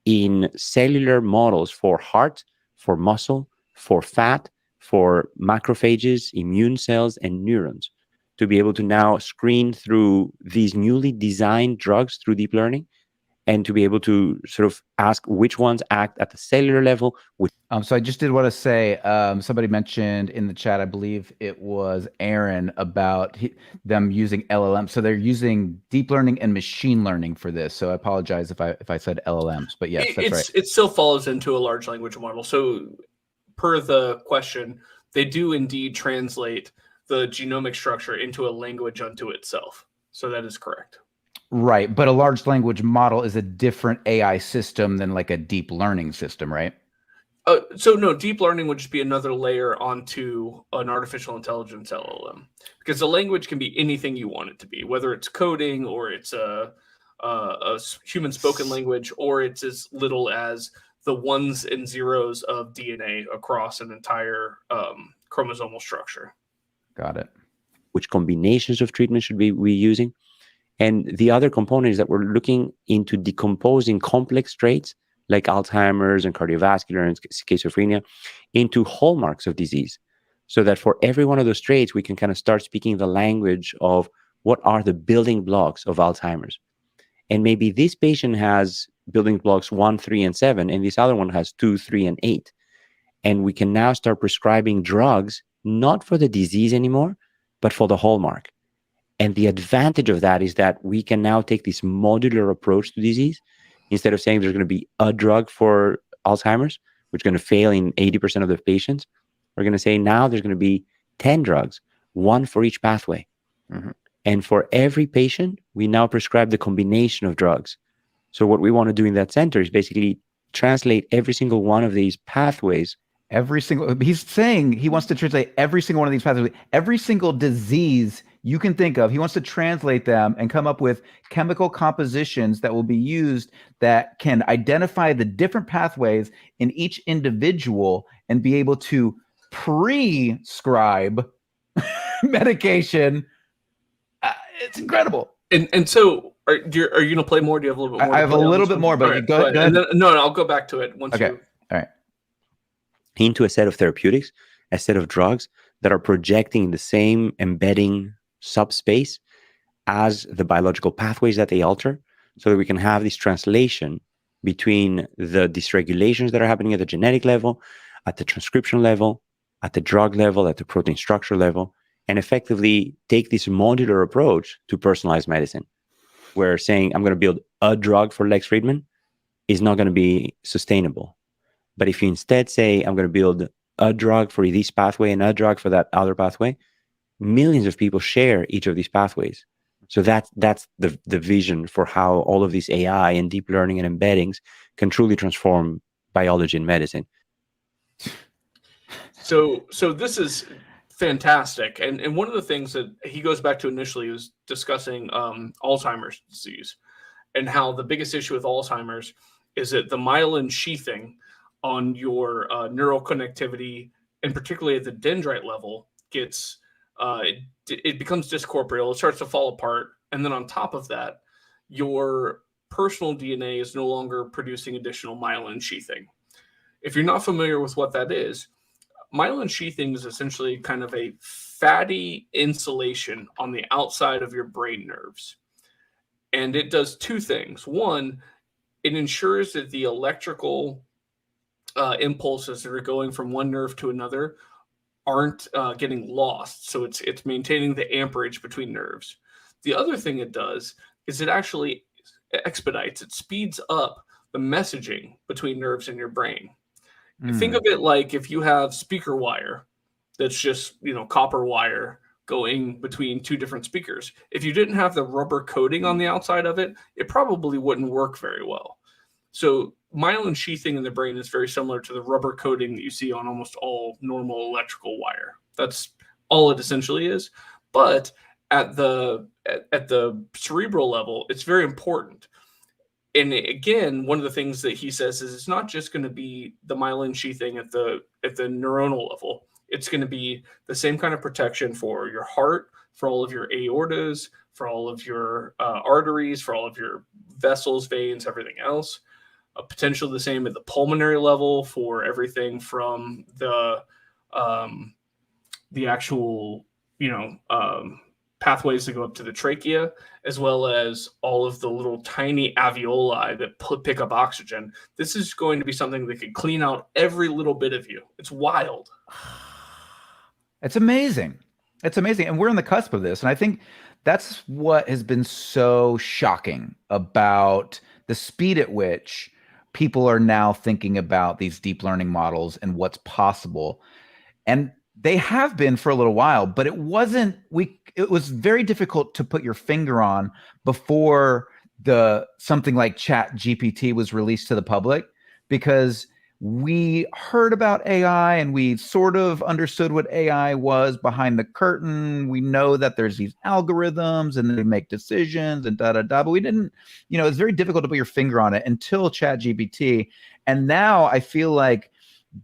in cellular models for heart, for muscle, for fat, for macrophages, immune cells, and neurons, to be able to now screen through these newly designed drugs through deep learning and to be able to sort of ask which ones act at the cellular level. So I just did want to say, somebody mentioned in the chat, I believe it was Aaron, about them using LLM. So they're using deep learning and machine learning for this. So I apologize if I said LLMs, but yes, that's right. It still follows into a large language model. So per the question, they do indeed translate the genomic structure into a language unto itself. So that is correct. Right. But a large language model is a different AI system than like a deep learning system, right? So no, deep learning would just be another layer onto an artificial intelligence LLM, because the language can be anything you want it to be, whether it's coding or it's a human spoken language, or it's as little as the ones and zeros of DNA across an entire chromosomal structure. Got it. Which combinations of treatment should we using? And the other component is that we're looking into decomposing complex traits like Alzheimer's and cardiovascular and schizophrenia into hallmarks of disease, so that for every one of those traits, we can kind of start speaking the language of what are the building blocks of Alzheimer's. And maybe this patient has building blocks 1, 3, and 7, and this other one has 2, 3, and 8. And we can now start prescribing drugs, not for the disease anymore, but for the hallmark. And the advantage of that is that we can now take this modular approach to disease. Instead of saying there's going to be a drug for Alzheimer's, which is going to fail in 80% of the patients, we're going to say now there's going to be 10 drugs, one for each pathway. Mm-hmm. And for every patient, we now prescribe the combination of drugs. So what we want to do in that center is basically translate every single one of these pathways. He's saying he wants to translate every single one of these pathways, every single disease you can think of. He wants to translate them and come up with chemical compositions that will be used that can identify the different pathways in each individual and be able to prescribe medication. It's incredible. And so are you going to play more? Do you have a little bit more? I have a little bit more, but right, go ahead. And then, no, I'll go back to it once. Okay. You... All right. Into a set of therapeutics, a set of drugs that are projecting the same embedding subspace as the biological pathways that they alter, so that we can have this translation between the dysregulations that are happening at the genetic level, at the transcription level, at the drug level, at the protein structure level, and effectively take this modular approach to personalized medicine, where saying I'm going to build a drug for Lex Friedman is not going to be sustainable. But if you instead say I'm going to build a drug for this pathway and a drug for that other pathway, millions of people share each of these pathways. So that's the vision for how all of these AI and deep learning and embeddings can truly transform biology and medicine. So this is fantastic. And one of the things that he goes back to initially was discussing Alzheimer's disease, and how the biggest issue with Alzheimer's is that the myelin sheathing on your neural connectivity, and particularly at the dendrite level, gets it becomes discorporeal. It starts to fall apart, and then on top of that, your personal DNA is no longer producing additional myelin sheathing. If you're not familiar with what that is, myelin sheathing is essentially kind of a fatty insulation on the outside of your brain nerves, and it does two things. One, it ensures that the electrical impulses that are going from one nerve to another aren't getting lost. So it's maintaining the amperage between nerves. The other thing it does is it actually expedites, it speeds up the messaging between nerves in your brain. Think of it like if you have speaker wire that's just, copper wire going between two different speakers. If you didn't have the rubber coating on the outside of it, it probably wouldn't work very well. So myelin sheathing in the brain is very similar to the rubber coating that you see on almost all normal electrical wire. That's all it essentially is. But at the cerebral level, it's very important. And again, one of the things that he says is it's not just going to be the myelin sheathing at the neuronal level. It's going to be the same kind of protection for your heart, for all of your aortas, for all of your arteries, for all of your vessels, veins, everything else. Potentially the same at the pulmonary level for everything from the actual, pathways that go up to the trachea, as well as all of the little tiny alveoli that pick up oxygen. This is going to be something that could clean out every little bit of you. It's wild. It's amazing. It's amazing. And we're on the cusp of this. And I think that's what has been so shocking about the speed at which people are now thinking about these deep learning models and what's possible. And they have been for a little while, but it was very difficult to put your finger on before something like Chat GPT was released to the public, because we heard about AI and we sort of understood what AI was behind the curtain. We know that there's these algorithms and they make decisions and but we didn't, it's very difficult to put your finger on it until Chat GPT. And now I feel like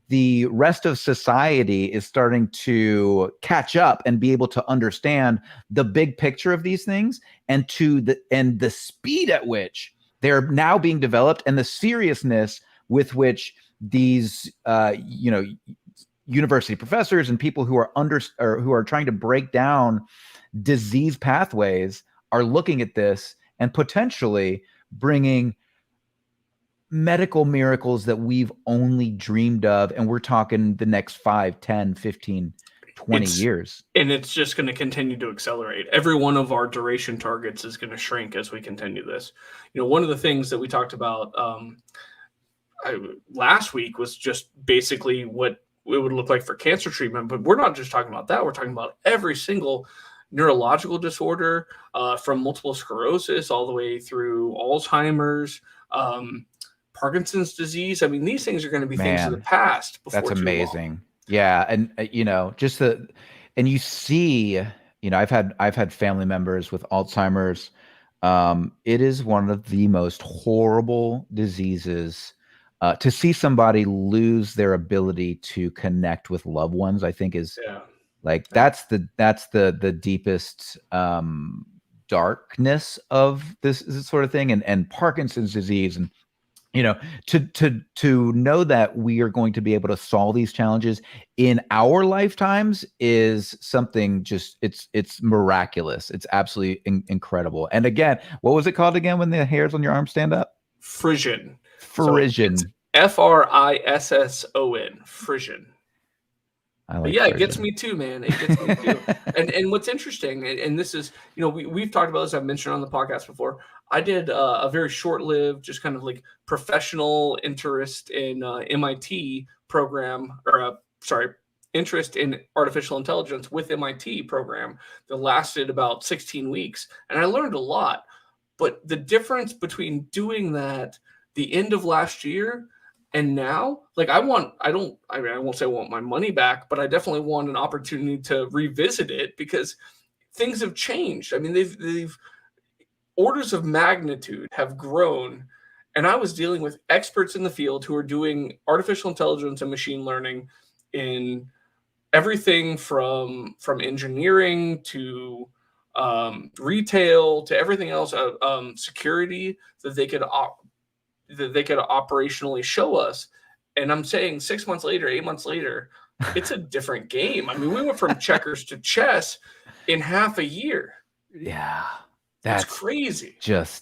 the rest of society is starting to catch up and be able to understand the big picture of these things and the speed at which they're now being developed and the seriousness with which these university professors and people who are trying to break down disease pathways are looking at this and potentially bringing medical miracles that we've only dreamed of. And we're talking the next 5, 10, 15, 20 years. And it's just going to continue to accelerate. Every one of our duration targets is going to shrink as we continue this. One of the things that we talked about last week was just basically what it would look like for cancer treatment. But we're not just talking about that. We're talking about every single neurological disorder, from multiple sclerosis all the way through Alzheimer's, Parkinson's disease. I mean, these things are going to be things of the past. That's amazing. Yeah. And, and you see, I've had family members with Alzheimer's. It is one of the most horrible diseases. To see somebody lose their ability to connect with loved ones, I think is that's the deepest darkness of this sort of thing, and Parkinson's disease, and to know that we are going to be able to solve these challenges in our lifetimes is something it's miraculous. It's absolutely incredible. And again, what was it called again when the hairs on your arm stand up? Frisson. Frisson. So Frisson. Frisson. It gets me too, man. It gets me too. And what's interesting, and this is, we've talked about this, I've mentioned on the podcast before. I did a very short-lived, just kind of like professional interest in MIT program, interest in artificial intelligence with MIT program that lasted about 16 weeks. And I learned a lot. But the difference between doing that the end of last year and now, like I won't say I want my money back, but I definitely want an opportunity to revisit it because things have changed. I mean, they've orders of magnitude have grown. And I was dealing with experts in the field who are doing artificial intelligence and machine learning in everything from engineering to retail to everything else, security that they could operationally show us. And I'm saying 6 months later, 8 months later, it's a different game. I mean, we went from checkers to chess in half a year. Yeah. That's crazy.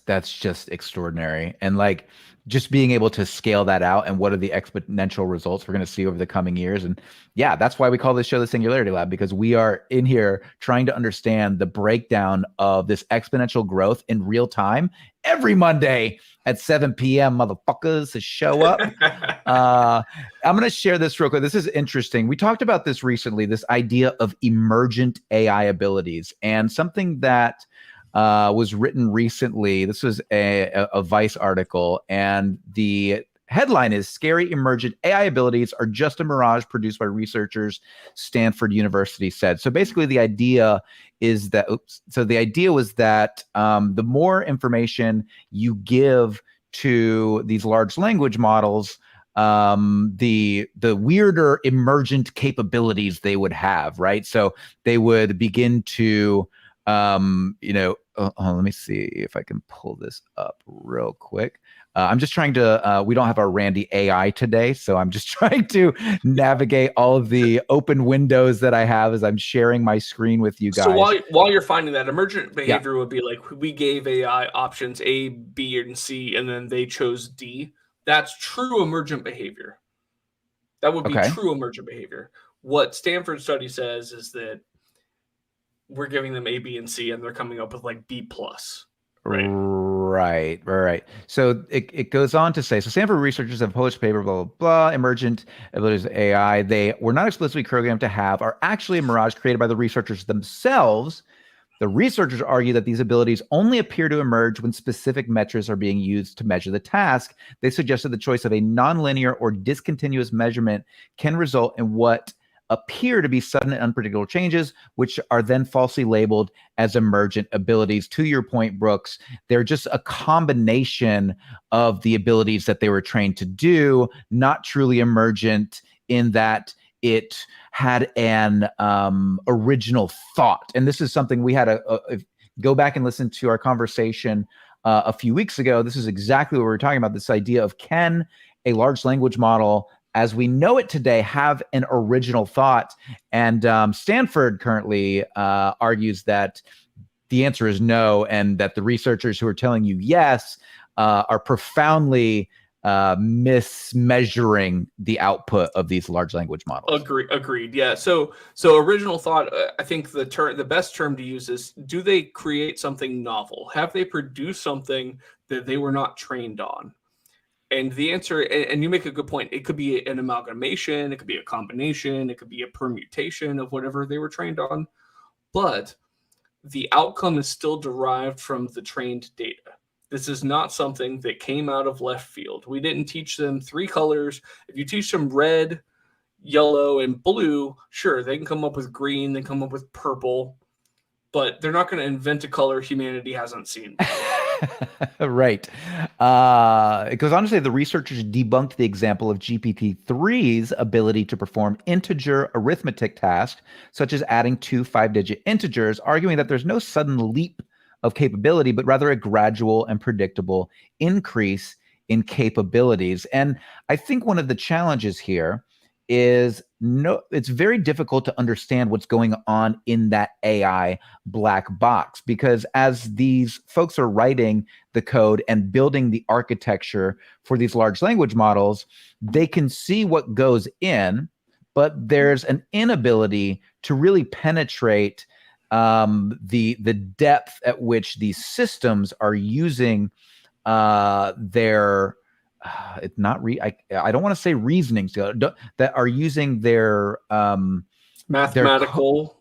That's just extraordinary. And like just being able to scale that out and what are the exponential results we're going to see over the coming years. And yeah, that's why we call this show the Singularity Lab, because we are in here trying to understand the breakdown of this exponential growth in real time every Monday at 7 p.m. motherfuckers to show up. I'm going to share this real quick. This is interesting. We talked about this recently, this idea of emergent AI abilities, and something that was written recently. This was a Vice article, and the headline is "Scary Emergent AI Abilities Are Just a Mirage Produced by Researchers," Stanford University said. So basically the idea is that, the idea was that the more information you give to these large language models, the weirder emergent capabilities they would have, right? So they would begin to let me see if I can pull this up real quick. I'm just trying to, we don't have our Randy AI today, so I'm just trying to navigate all of the open windows that I have as I'm sharing my screen with you guys. So while you're finding that, emergent behavior would be like, we gave AI options A, B, and C, and then they chose D. That's true emergent behavior. That would be true emergent behavior. What Stanford study says is that we're giving them A, B, and C, and they're coming up with like B plus. Right. So it goes on to say, so Stanford researchers have published a paper, blah, blah, blah, emergent abilities of AI. They were not explicitly programmed to have, are actually a mirage created by the researchers themselves. The researchers argue that these abilities only appear to emerge when specific metrics are being used to measure the task. They suggested the choice of a nonlinear or discontinuous measurement can result in what appear to be sudden and unpredictable changes, which are then falsely labeled as emergent abilities. To your point, Brooks, they're just a combination of the abilities that they were trained to do, not truly emergent in that it had an original thought. And this is something we had go back and listen to our conversation a few weeks ago. This is exactly what we were talking about, this idea of, can a large language model as we know it today have an original thought? And Stanford currently argues that the answer is no, and that the researchers who are telling you yes are profoundly mismeasuring the output of these large language models. Agreed. Yeah. So original thought, I think the best term to use is, do they create something novel? Have they produced something that they were not trained on? And the answer, and you make a good point, it could be an amalgamation, it could be a combination, it could be a permutation of whatever they were trained on, but the outcome is still derived from the trained data. This is not something that came out of left field. We didn't teach them 3 colors. If you teach them red, yellow, and blue, sure, they can come up with green, they come up with purple, but they're not going to invent a color humanity hasn't seen. Right. It goes on to say the researchers debunked the example of GPT-3's ability to perform integer arithmetic tasks, such as adding 2 5-digit integers, arguing that there's no sudden leap of capability, but rather a gradual and predictable increase in capabilities. And I think one of the challenges here is it's very difficult to understand what's going on in that AI black box, because as these folks are writing the code and building the architecture for these large language models, they can see what goes in, but there's an inability to really penetrate the depth at which these systems are using their it's not I don't want to say reasonings that are using their mathematical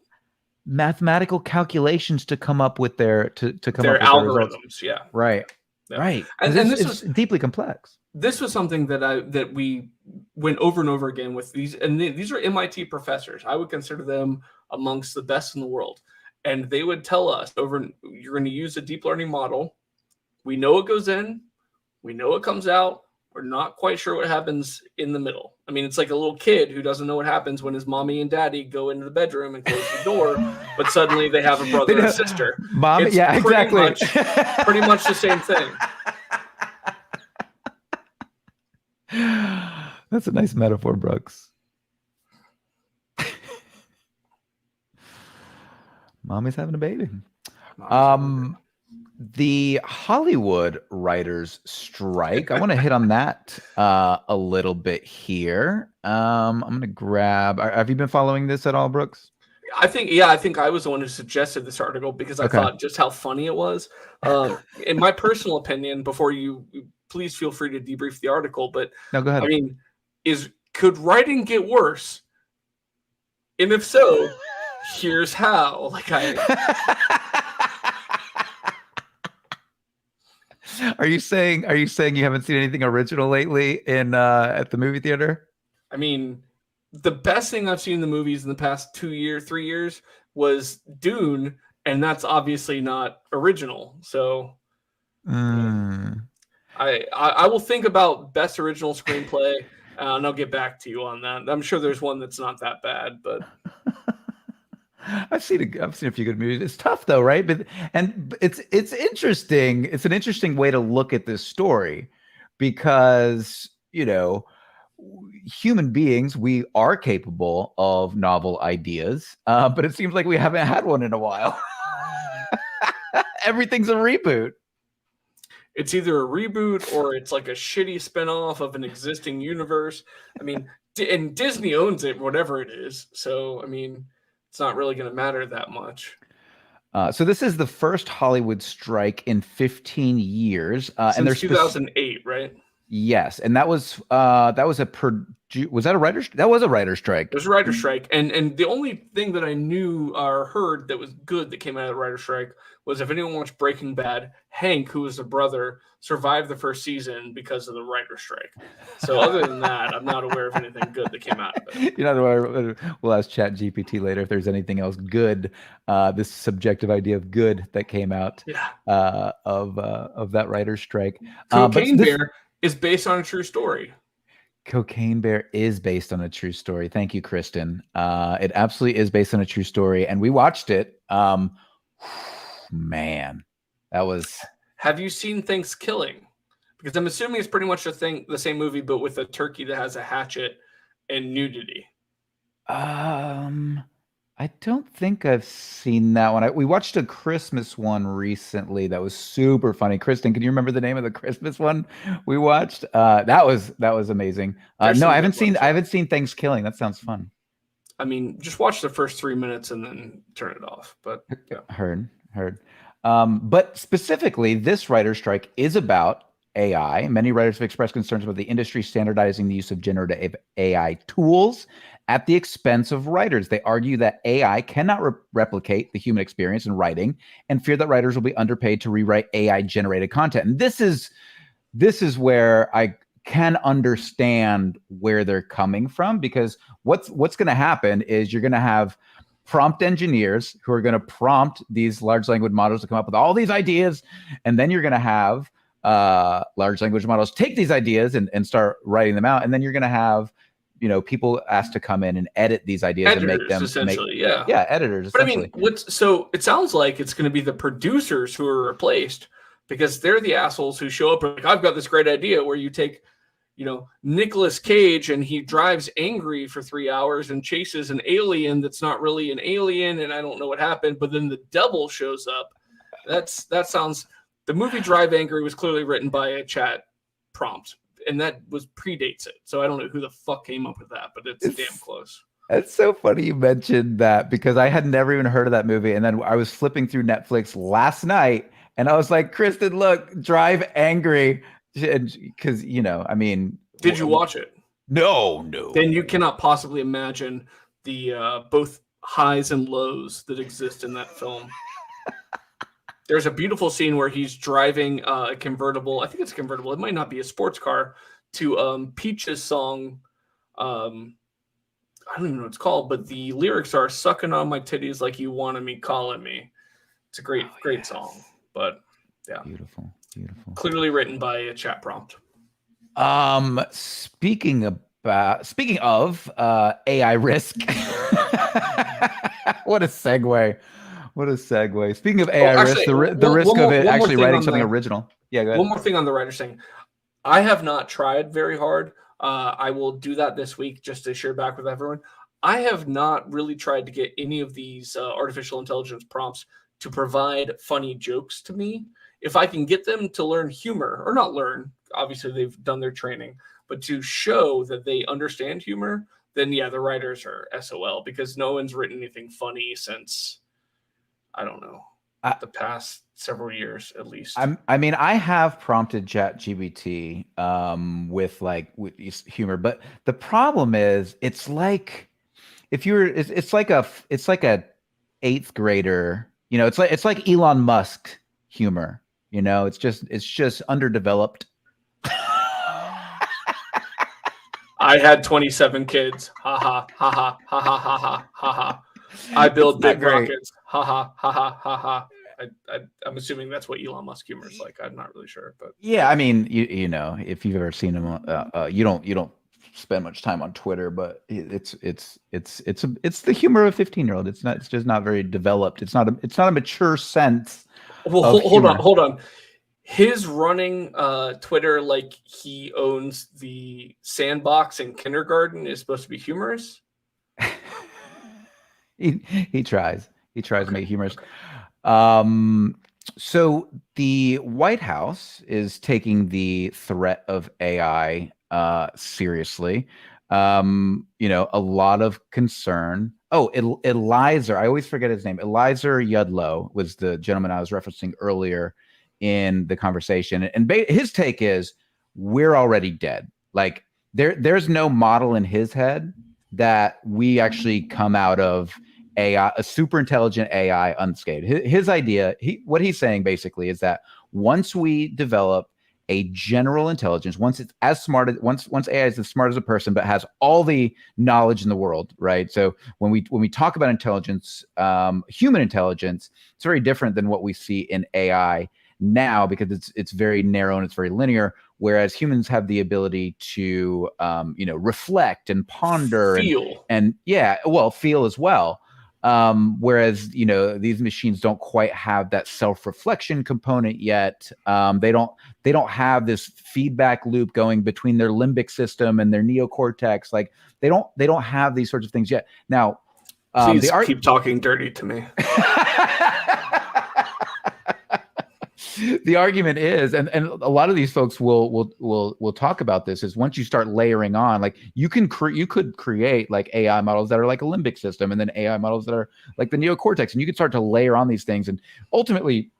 calculations to come up with their algorithms. Yeah. Right. And this is deeply complex. This was something that we went over and over again with these, and these are MIT professors. I would consider them amongst the best in the world. And they would tell us you're going to use a deep learning model. We know it goes in, we know it comes out. We're not quite sure what happens in the middle. I mean, it's like a little kid who doesn't know what happens when his mommy and daddy go into the bedroom and close the door, but suddenly they have a brother and a sister. Exactly. Pretty much the same thing. That's a nice metaphor, Brooks. Mommy's having a baby. The Hollywood writers strike. I want to hit on that a little bit here. I'm going to grab. Have you been following this at all, Brooks? I think I was the one who suggested this article because I thought just how funny it was. In my personal opinion, before you please feel free to debrief the article, but no, go ahead. I mean, could writing get worse? And if so, here's how. Are you saying you haven't seen anything original lately in at the movie theater? I mean, the best thing I've seen in the movies in the past 3 years was Dune, and that's obviously not original. So I will think about best original screenplay, and I'll get back to you on that. I'm sure there's one that's not that bad, but I've seen a few good movies. It's tough though, right? But it's interesting. It's an interesting way to look at this story because, human beings, we are capable of novel ideas, but it seems like we haven't had one in a while. Everything's a reboot. It's either a reboot or it's like a shitty spinoff of an existing universe. I mean, and Disney owns it, whatever it is. So, I mean, it's not really going to matter that much. So this is the first Hollywood strike in 15 years. Since and there's 2008, right? Yes, and that was was that a writer's? That was a writer's strike. It was a writer's strike, and the only thing that I knew or heard that was good that came out of the writer's strike was if anyone watched Breaking Bad, Hank, who was the brother, survived the first season because of the writer's strike. So other than that, I'm not aware of anything good that came out of it. We'll ask Chat GPT later if there's anything else good, this subjective idea of good that came out of that writer's strike. Cocaine Bear is based on a true story. Cocaine Bear is based on a true story. Thank you, Kristen. It absolutely is based on a true story, and we watched it. Man, that was. Have you seen Thanksgiving? Because I'm assuming it's pretty much the same movie, but with a turkey that has a hatchet and nudity. I don't think I've seen that one. We watched a Christmas one recently that was super funny. Kristen, can you remember the name of the Christmas one we watched? That was amazing. No, I haven't seen Thanksgiving. That sounds fun. I mean, just watch the first 3 minutes and then turn it off. But yeah. Heard. But specifically, this writer strike is about AI. Many writers have expressed concerns about the industry standardizing the use of generative AI tools at the expense of writers. They argue that AI cannot replicate the human experience in writing and fear that writers will be underpaid to rewrite AI-generated content. And this is where I can understand where they're coming from, because what's going to happen is you're going to have prompt engineers who are going to prompt these large language models to come up with all these ideas, and then you're going to have large language models take these ideas and start writing them out, and then you're going to have people asked to come in and edit these ideas editors, and make them essentially, editors. But I mean, so it sounds like it's going to be the producers who are replaced, because they're the assholes who show up like, I've got this great idea where you take, Nicolas Cage and he drives angry for 3 hours and chases an alien that's not really an alien, and I don't know what happened, but then the devil shows up. That sounds. The movie Drive Angry was clearly written by a chat prompt, and that predates it. So I don't know who the fuck came up with that, but it's damn close. It's so funny you mentioned that, because I had never even heard of that movie. And then I was flipping through Netflix last night and I was like, Kristen, look, Drive Angry. Because, I mean. Did you watch it? No. Then you cannot possibly imagine the both highs and lows that exist in that film. There's a beautiful scene where he's driving a convertible. I think it's a convertible. It might not be a sports car, to Peach's song. I don't even know what it's called, but the lyrics are "Sucking on my titties like you wanted me, calling me." It's a great song. But yeah, beautiful. Clearly written by a chat prompt. Speaking of AI risk, what a segue. Speaking of AI risk, the risk of it actually writing something original. Yeah, go ahead. One more thing on the writer's thing. I have not tried very hard. I will do that this week just to share back with everyone. I have not really tried to get any of these artificial intelligence prompts to provide funny jokes to me. If I can get them to learn humor, or not learn, obviously they've done their training, but to show that they understand humor, then yeah, the writers are SOL, because no one's written anything funny since, I don't know, the past several years at least. I have prompted ChatGPT with humor, but the problem is it's like it's like a 8th grader, it's like Elon Musk humor, it's just underdeveloped. I had 27 kids. Ha ha ha ha ha ha ha ha ha ha. I build big rockets. Ha ha ha ha ha ha. I'm assuming that's what Elon Musk humor is like. I'm not really sure, but yeah, I mean, if you've ever seen him, you don't spend much time on Twitter, but it's the humor of a 15-year-old. It's just not very developed. It's not a mature sense. Well, of humor. hold on. His running Twitter like he owns the sandbox in kindergarten is supposed to be humorous. he tries Okay. to make humorous. So the White House is taking the threat of AI seriously. A lot of concern. Oh, Eliezer, I always forget his name. Eliezer Yudlow was the gentleman I was referencing earlier in the conversation. And his take is we're already dead. Like there's no model in his head that we actually come out of AI, a super intelligent AI unscathed. His idea, what he's saying basically is that once we develop a general intelligence, once it's as smart as once AI is as smart as a person, but has all the knowledge in the world, right? So when we talk about intelligence, human intelligence, it's very different than what we see in AI now because it's very narrow and it's very linear. Whereas humans have the ability to reflect and ponder Feel. and feel as well. Whereas these machines don't quite have that self-reflection component yet. They don't have this feedback loop going between their limbic system and their neocortex. Like they don't have these sorts of things yet. Now, please keep talking dirty to me. The argument is, and a lot of these folks will talk about this, is once you start layering on, like you could create like AI models that are like a limbic system, and then AI models that are like the neocortex, and you could start to layer on these things, and ultimately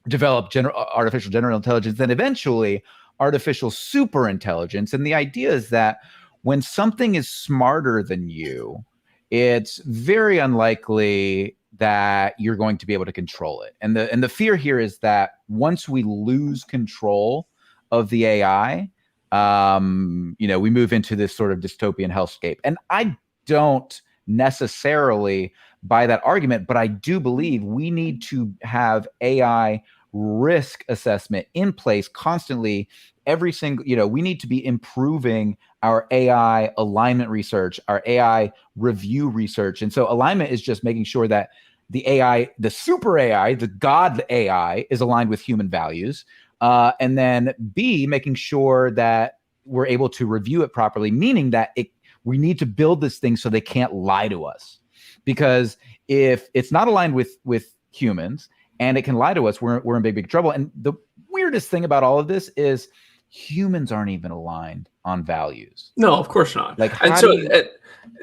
develop artificial general intelligence, then eventually artificial super intelligence. And the idea is that when something is smarter than you, it's very unlikely that you're going to be able to control it. And the fear here is that once we lose control of the AI, we move into this sort of dystopian hellscape. And I don't necessarily buy that argument, but I do believe we need to have AI risk assessment in place constantly. Every single, we need to be improving our AI alignment research, our AI review research. And so alignment is just making sure that the AI, the super AI, the God AI is aligned with human values. And then B, making sure that we're able to review it properly, meaning that we need to build this thing so they can't lie to us. Because if it's not aligned with humans and it can lie to us, we're in big trouble. And the weirdest thing about all of this is humans aren't even aligned on values. No, of course not. Like, and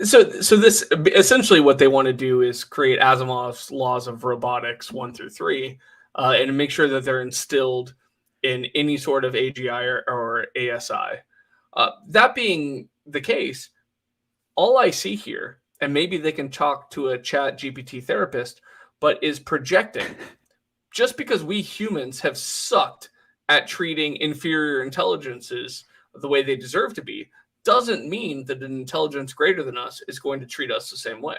so this essentially what they want to do is create Asimov's laws of robotics 1 through 3, and make sure that they're instilled in any sort of AGI or ASI. That being the case, all I see here, and maybe they can talk to a chat GPT therapist, but is projecting. Just because we humans have sucked at treating inferior intelligences the way they deserve to be, doesn't mean that an intelligence greater than us is going to treat us the same way.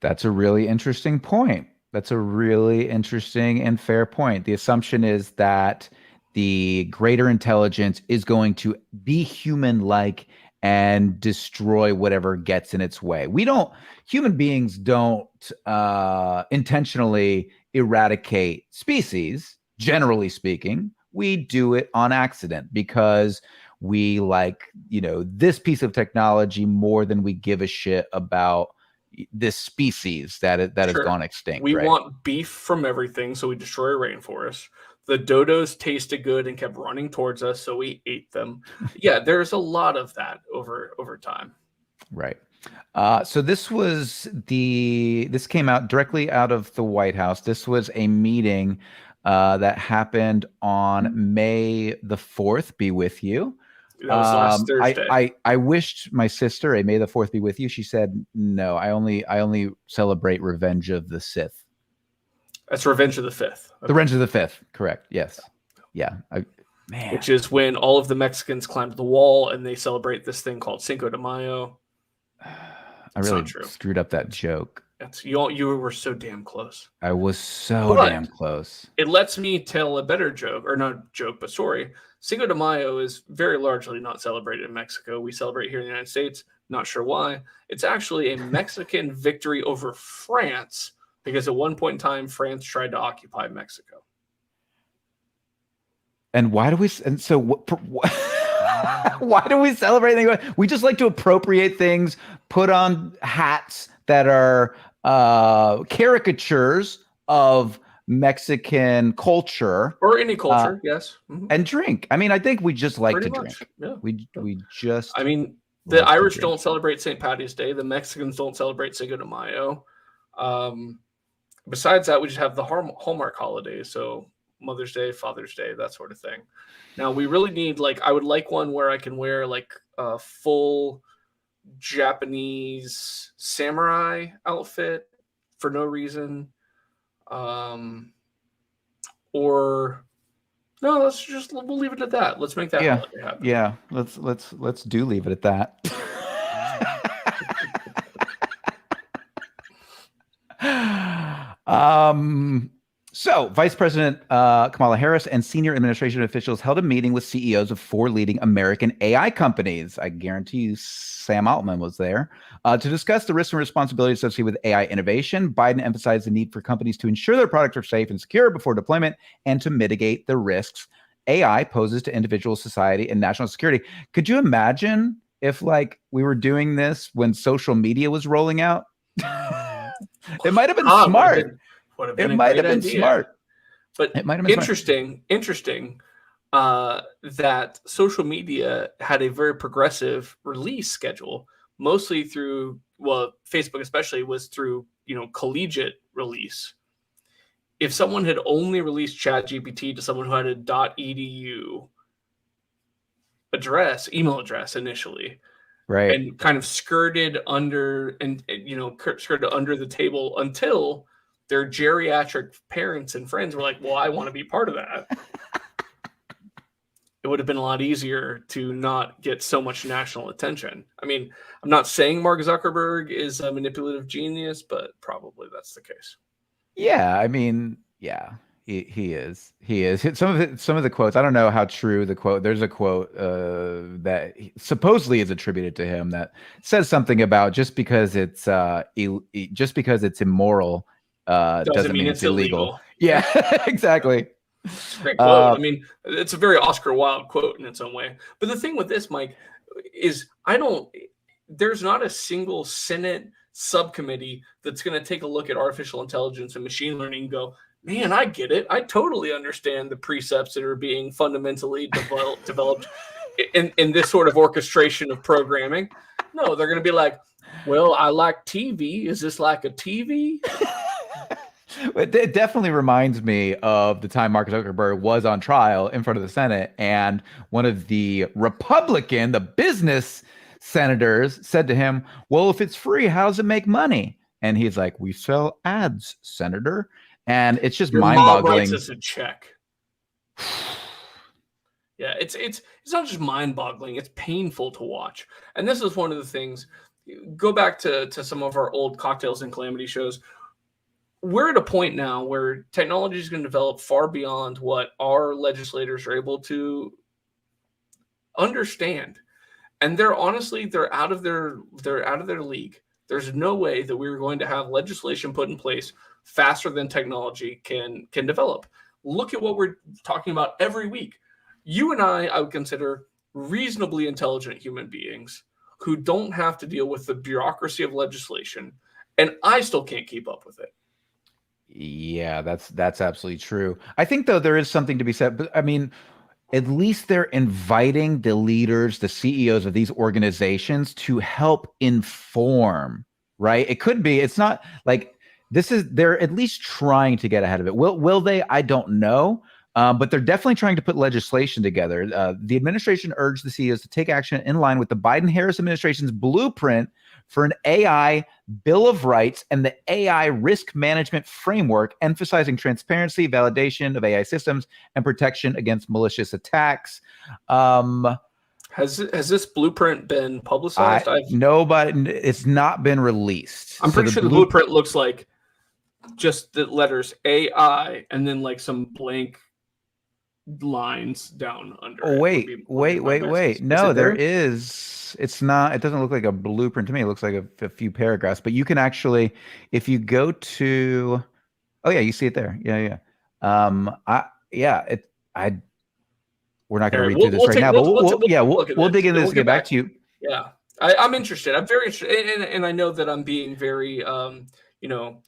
That's a really interesting point. That's a really interesting and fair point. The assumption is that the greater intelligence is going to be human-like and destroy whatever gets in its way. Human beings don't intentionally eradicate species, generally speaking. We do it on accident because we like, this piece of technology more than we give a shit about this species that has gone extinct. We right? want beef from everything, so we destroy a rainforest. The dodos tasted good and kept running towards us, so we ate them. Yeah, there's a lot of that over time. Right. So this came out directly out of the White House. This was a meeting that happened on May the 4th. Be with you. That was last Thursday. I wished my sister a May the 4th be with you. She said, no, I only celebrate Revenge of the Sith. That's Revenge of the 5th. Okay. The Revenge of the 5th. Correct. Yes. Yeah. Man. Which is when all of the Mexicans climbed the wall and they celebrate this thing called Cinco de Mayo. I really screwed up that joke. You were so damn close. I was so But damn close. it lets me tell a better joke, or not joke, but story. Cinco de Mayo is very largely not celebrated in Mexico. We celebrate here in the United States. Not sure why. It's actually a Mexican victory over France because at one point in time, France tried to occupy Mexico. And why do we? And so, why do we celebrate things? We just like to appropriate things, put on hats that are caricatures of Mexican culture or any culture, yes, and drink. I mean, I think we just like Pretty to much, drink. yeah. We just. I mean, the Irish don't celebrate St. Patty's Day. The Mexicans don't celebrate Cinco de Mayo. Besides that, we just have the Hallmark holidays. So Mother's Day, Father's Day, that sort of thing. Now we really need I would like one where I can wear a full Japanese samurai outfit for no reason. Or no, we'll leave it at that. Let's make that holiday happen. Yeah, let's do leave it at that. So Vice President Kamala Harris and senior administration officials held a meeting with CEOs of 4 leading American AI companies. I guarantee you Sam Altman was there to discuss the risks and responsibilities associated with AI innovation. Biden emphasized the need for companies to ensure their products are safe and secure before deployment and to mitigate the risks AI poses to individual society and national security. Could you imagine if we were doing this when social media was rolling out? It might have been smart. It might have been smart. But it might have been interesting that social media had a very progressive release schedule, mostly through, Facebook especially was through, collegiate release. If someone had only released ChatGPT to someone who had a .edu email address initially, right, and kind of skirted under the table until their geriatric parents and friends were like, well, I want to be part of that. It would have been a lot easier to not get so much national attention. I mean, I'm not saying Mark Zuckerberg is a manipulative genius, but probably that's the case. Yeah, I mean, yeah, he is. He is. Some of the quotes, I don't know how true the quote. There's a quote that supposedly is attributed to him that says something about just because it's immoral doesn't mean it's illegal. Yeah, exactly. Great quote. I mean, it's a very Oscar Wilde quote in its own way. But the thing with this, Mike, is there's not a single Senate subcommittee that's going to take a look at artificial intelligence and machine learning and go, man, I get it. I totally understand the precepts that are being fundamentally developed in this sort of orchestration of programming. No, they're going to be like, well, I like TV. Is this like a TV? It definitely reminds me of the time Mark Zuckerberg was on trial in front of the Senate, and one of the the business senators said to him, well, if it's free, how does it make money? And he's like, we sell ads, Senator. And it's just mind-boggling. Mom writes us a check. Yeah, it's not just mind-boggling, it's painful to watch. And this is one of the things. Go back to some of our old Cocktails and Calamity shows. We're at a point now where technology is going to develop far beyond what our legislators are able to understand. And they're out of their league. There's no way that we're going to have legislation put in place faster than technology can develop. Look at what we're talking about every week. You and I would consider reasonably intelligent human beings who don't have to deal with the bureaucracy of legislation, and I still can't keep up with it. Yeah, that's absolutely true. I think, though, there is something to be said, but I mean, at least they're inviting the leaders, the CEOs of these organizations to help inform, right? It's not like they're at least trying to get ahead of it. Will they? I don't know. But they're definitely trying to put legislation together. The administration urged the CEOs to take action in line with the Biden-Harris administration's blueprint for an AI Bill of Rights and the AI Risk Management Framework, emphasizing transparency, validation of AI systems, and protection against malicious attacks. Has this blueprint been publicized? It's not been released. I'm pretty sure the blueprint looks like just the letters AI and then like some blank lines down under. Oh, wait. No, there is. It's not. It doesn't look like a blueprint to me. It looks like a few paragraphs. But you can actually, if you go to, oh yeah, you see it there. Yeah. We're not going to read through this right now, but we'll dig into this and get back to you. Yeah, I'm interested. I'm very interested, and I know that I'm being very,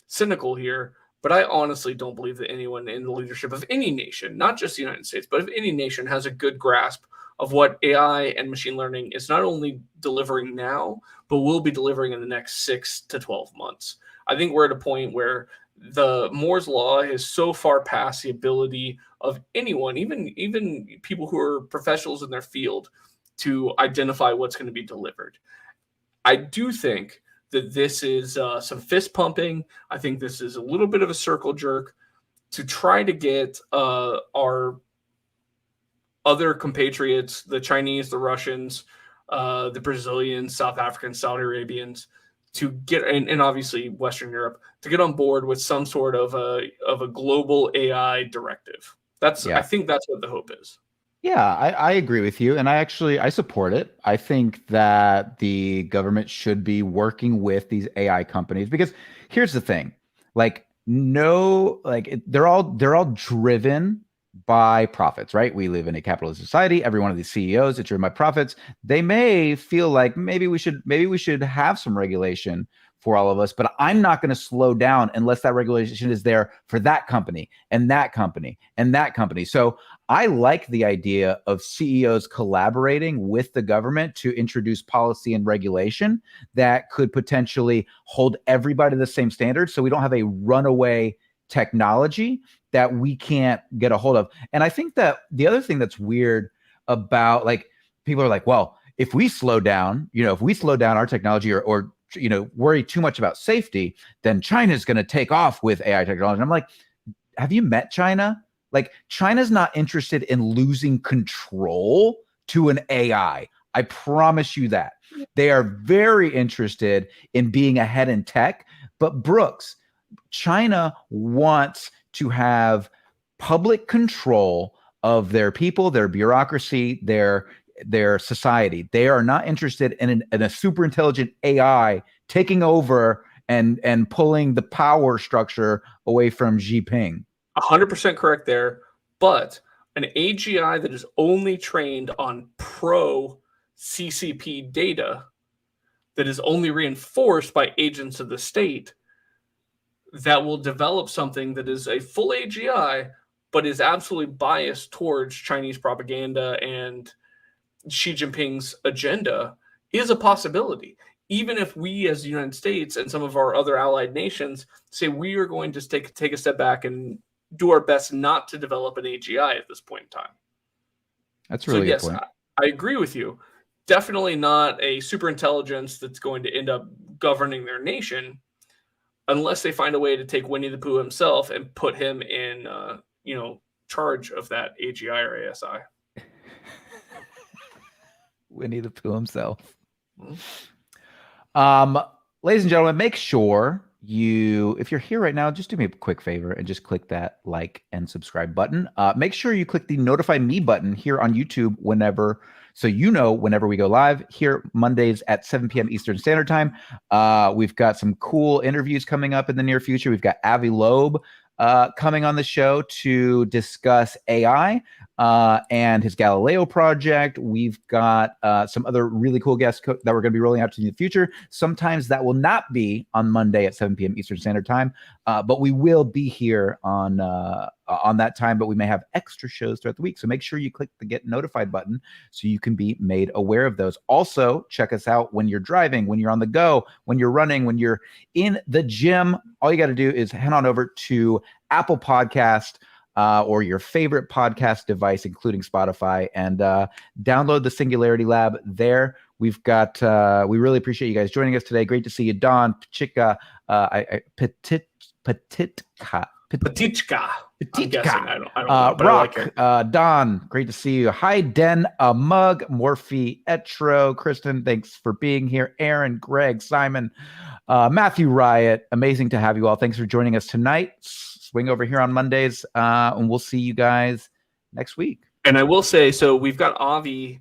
cynical here. But I honestly don't believe that anyone in the leadership of any nation, not just the United States, but of any nation, has a good grasp of what AI and machine learning is not only delivering now, but will be delivering in the next 6 to 12 months. I think we're at a point where the Moore's Law is so far past the ability of anyone, even people who are professionals in their field, to identify what's going to be delivered. I do think that this is some fist pumping. I think this is a little bit of a circle jerk to try to get our other compatriots, the Chinese, the Russians, the Brazilians, South Africans, Saudi Arabians, to get, and obviously Western Europe, to get on board with some sort of a global AI directive. I think that's what the hope is. Yeah, I agree with you, and I support it. I think that the government should be working with these AI companies, because here's the thing: they're all driven by profits, right? We live in a capitalist society. Every one of these CEOs is driven by profits. They may feel like maybe we should have some regulation for all of us, but I'm not going to slow down unless that regulation is there for that company and that company and that company. So I like the idea of CEOs collaborating with the government to introduce policy and regulation that could potentially hold everybody to the same standard, so we don't have a runaway technology that we can't get a hold of. And I think that the other thing that's weird about, people are like, well, if we slow down our technology or worry too much about safety, then China's going to take off with AI technology. And I'm like, have you met China? China's not interested in losing control to an AI. I promise you that. They are very interested in being ahead in tech. But Brooks, China wants to have public control of their people, their bureaucracy, their society. They are not interested in a super intelligent AI taking over and pulling the power structure away from Xi Jinping. 100% correct there, but an AGI that is only trained on pro CCP data, that is only reinforced by agents of the state, that will develop something that is a full AGI, but is absolutely biased towards Chinese propaganda and Xi Jinping's agenda, is a possibility. Even if we as the United States and some of our other allied nations say we are going to take a step back and do our best not to develop an AGI at this point in time. That's really good point. I agree with you. Definitely not a super intelligence that's going to end up governing their nation, unless they find a way to take Winnie the Pooh himself and put him in, charge of that AGI or ASI. Winnie the Pooh himself. Mm-hmm. Ladies and gentlemen, make sure if you're here right now, just do me a quick favor and just click that like and subscribe button. Make sure you click the notify me button here on YouTube whenever we go live here Mondays at 7 p.m. Eastern Standard Time. We've got some cool interviews coming up in the near future. We've got Avi Loeb coming on the show to discuss AI and his Galileo project. We've got some other really cool guests that we're going to be rolling out to you in the future. Sometimes that will not be on Monday at 7 p.m. Eastern Standard Time, but we will be here on that time, but we may have extra shows throughout the week. So make sure you click the get notified button so you can be made aware of those. Also, check us out when you're driving, when you're on the go, when you're running, when you're in the gym. All you got to do is head on over to Apple Podcast or your favorite podcast device, including Spotify, and download the Singularity Lab there. We've got, we really appreciate you guys joining us today. Great to see you, Don, Pachika, Petitka. Petichka. I'm Petichka. guessing. I don't know, but Rock, I like it. Don, great to see you. Hi, Den, Mug, Morphe, Etro, Kristen, thanks for being here. Aaron, Greg, Simon, Matthew Riot, amazing to have you all. Thanks for joining us tonight. Swing over here on Mondays, and we'll see you guys next week. And I will say, so we've got Avi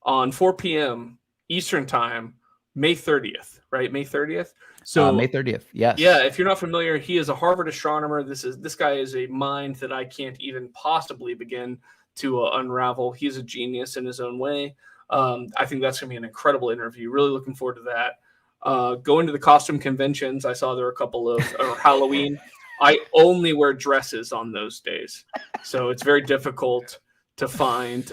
on 4 p.m. Eastern time, May 30th, right? May 30th. So May 30th, yes. Yeah, if you're not familiar, he is a Harvard astronomer. This guy is a mind that I can't even possibly begin to unravel. He's a genius in his own way. I think that's going to be an incredible interview. Really looking forward to that. Going to the costume conventions. I saw there were a couple of Halloween. I only wear dresses on those days. So it's very difficult to find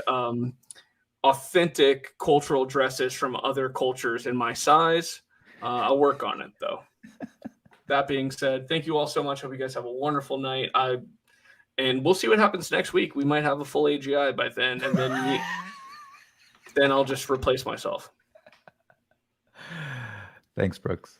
authentic cultural dresses from other cultures in my size. I'll work on it, though. That being said, thank you all so much. Hope you guys have a wonderful night. And we'll see what happens next week. We might have a full AGI by then, and then I'll just replace myself. Thanks, Brooks.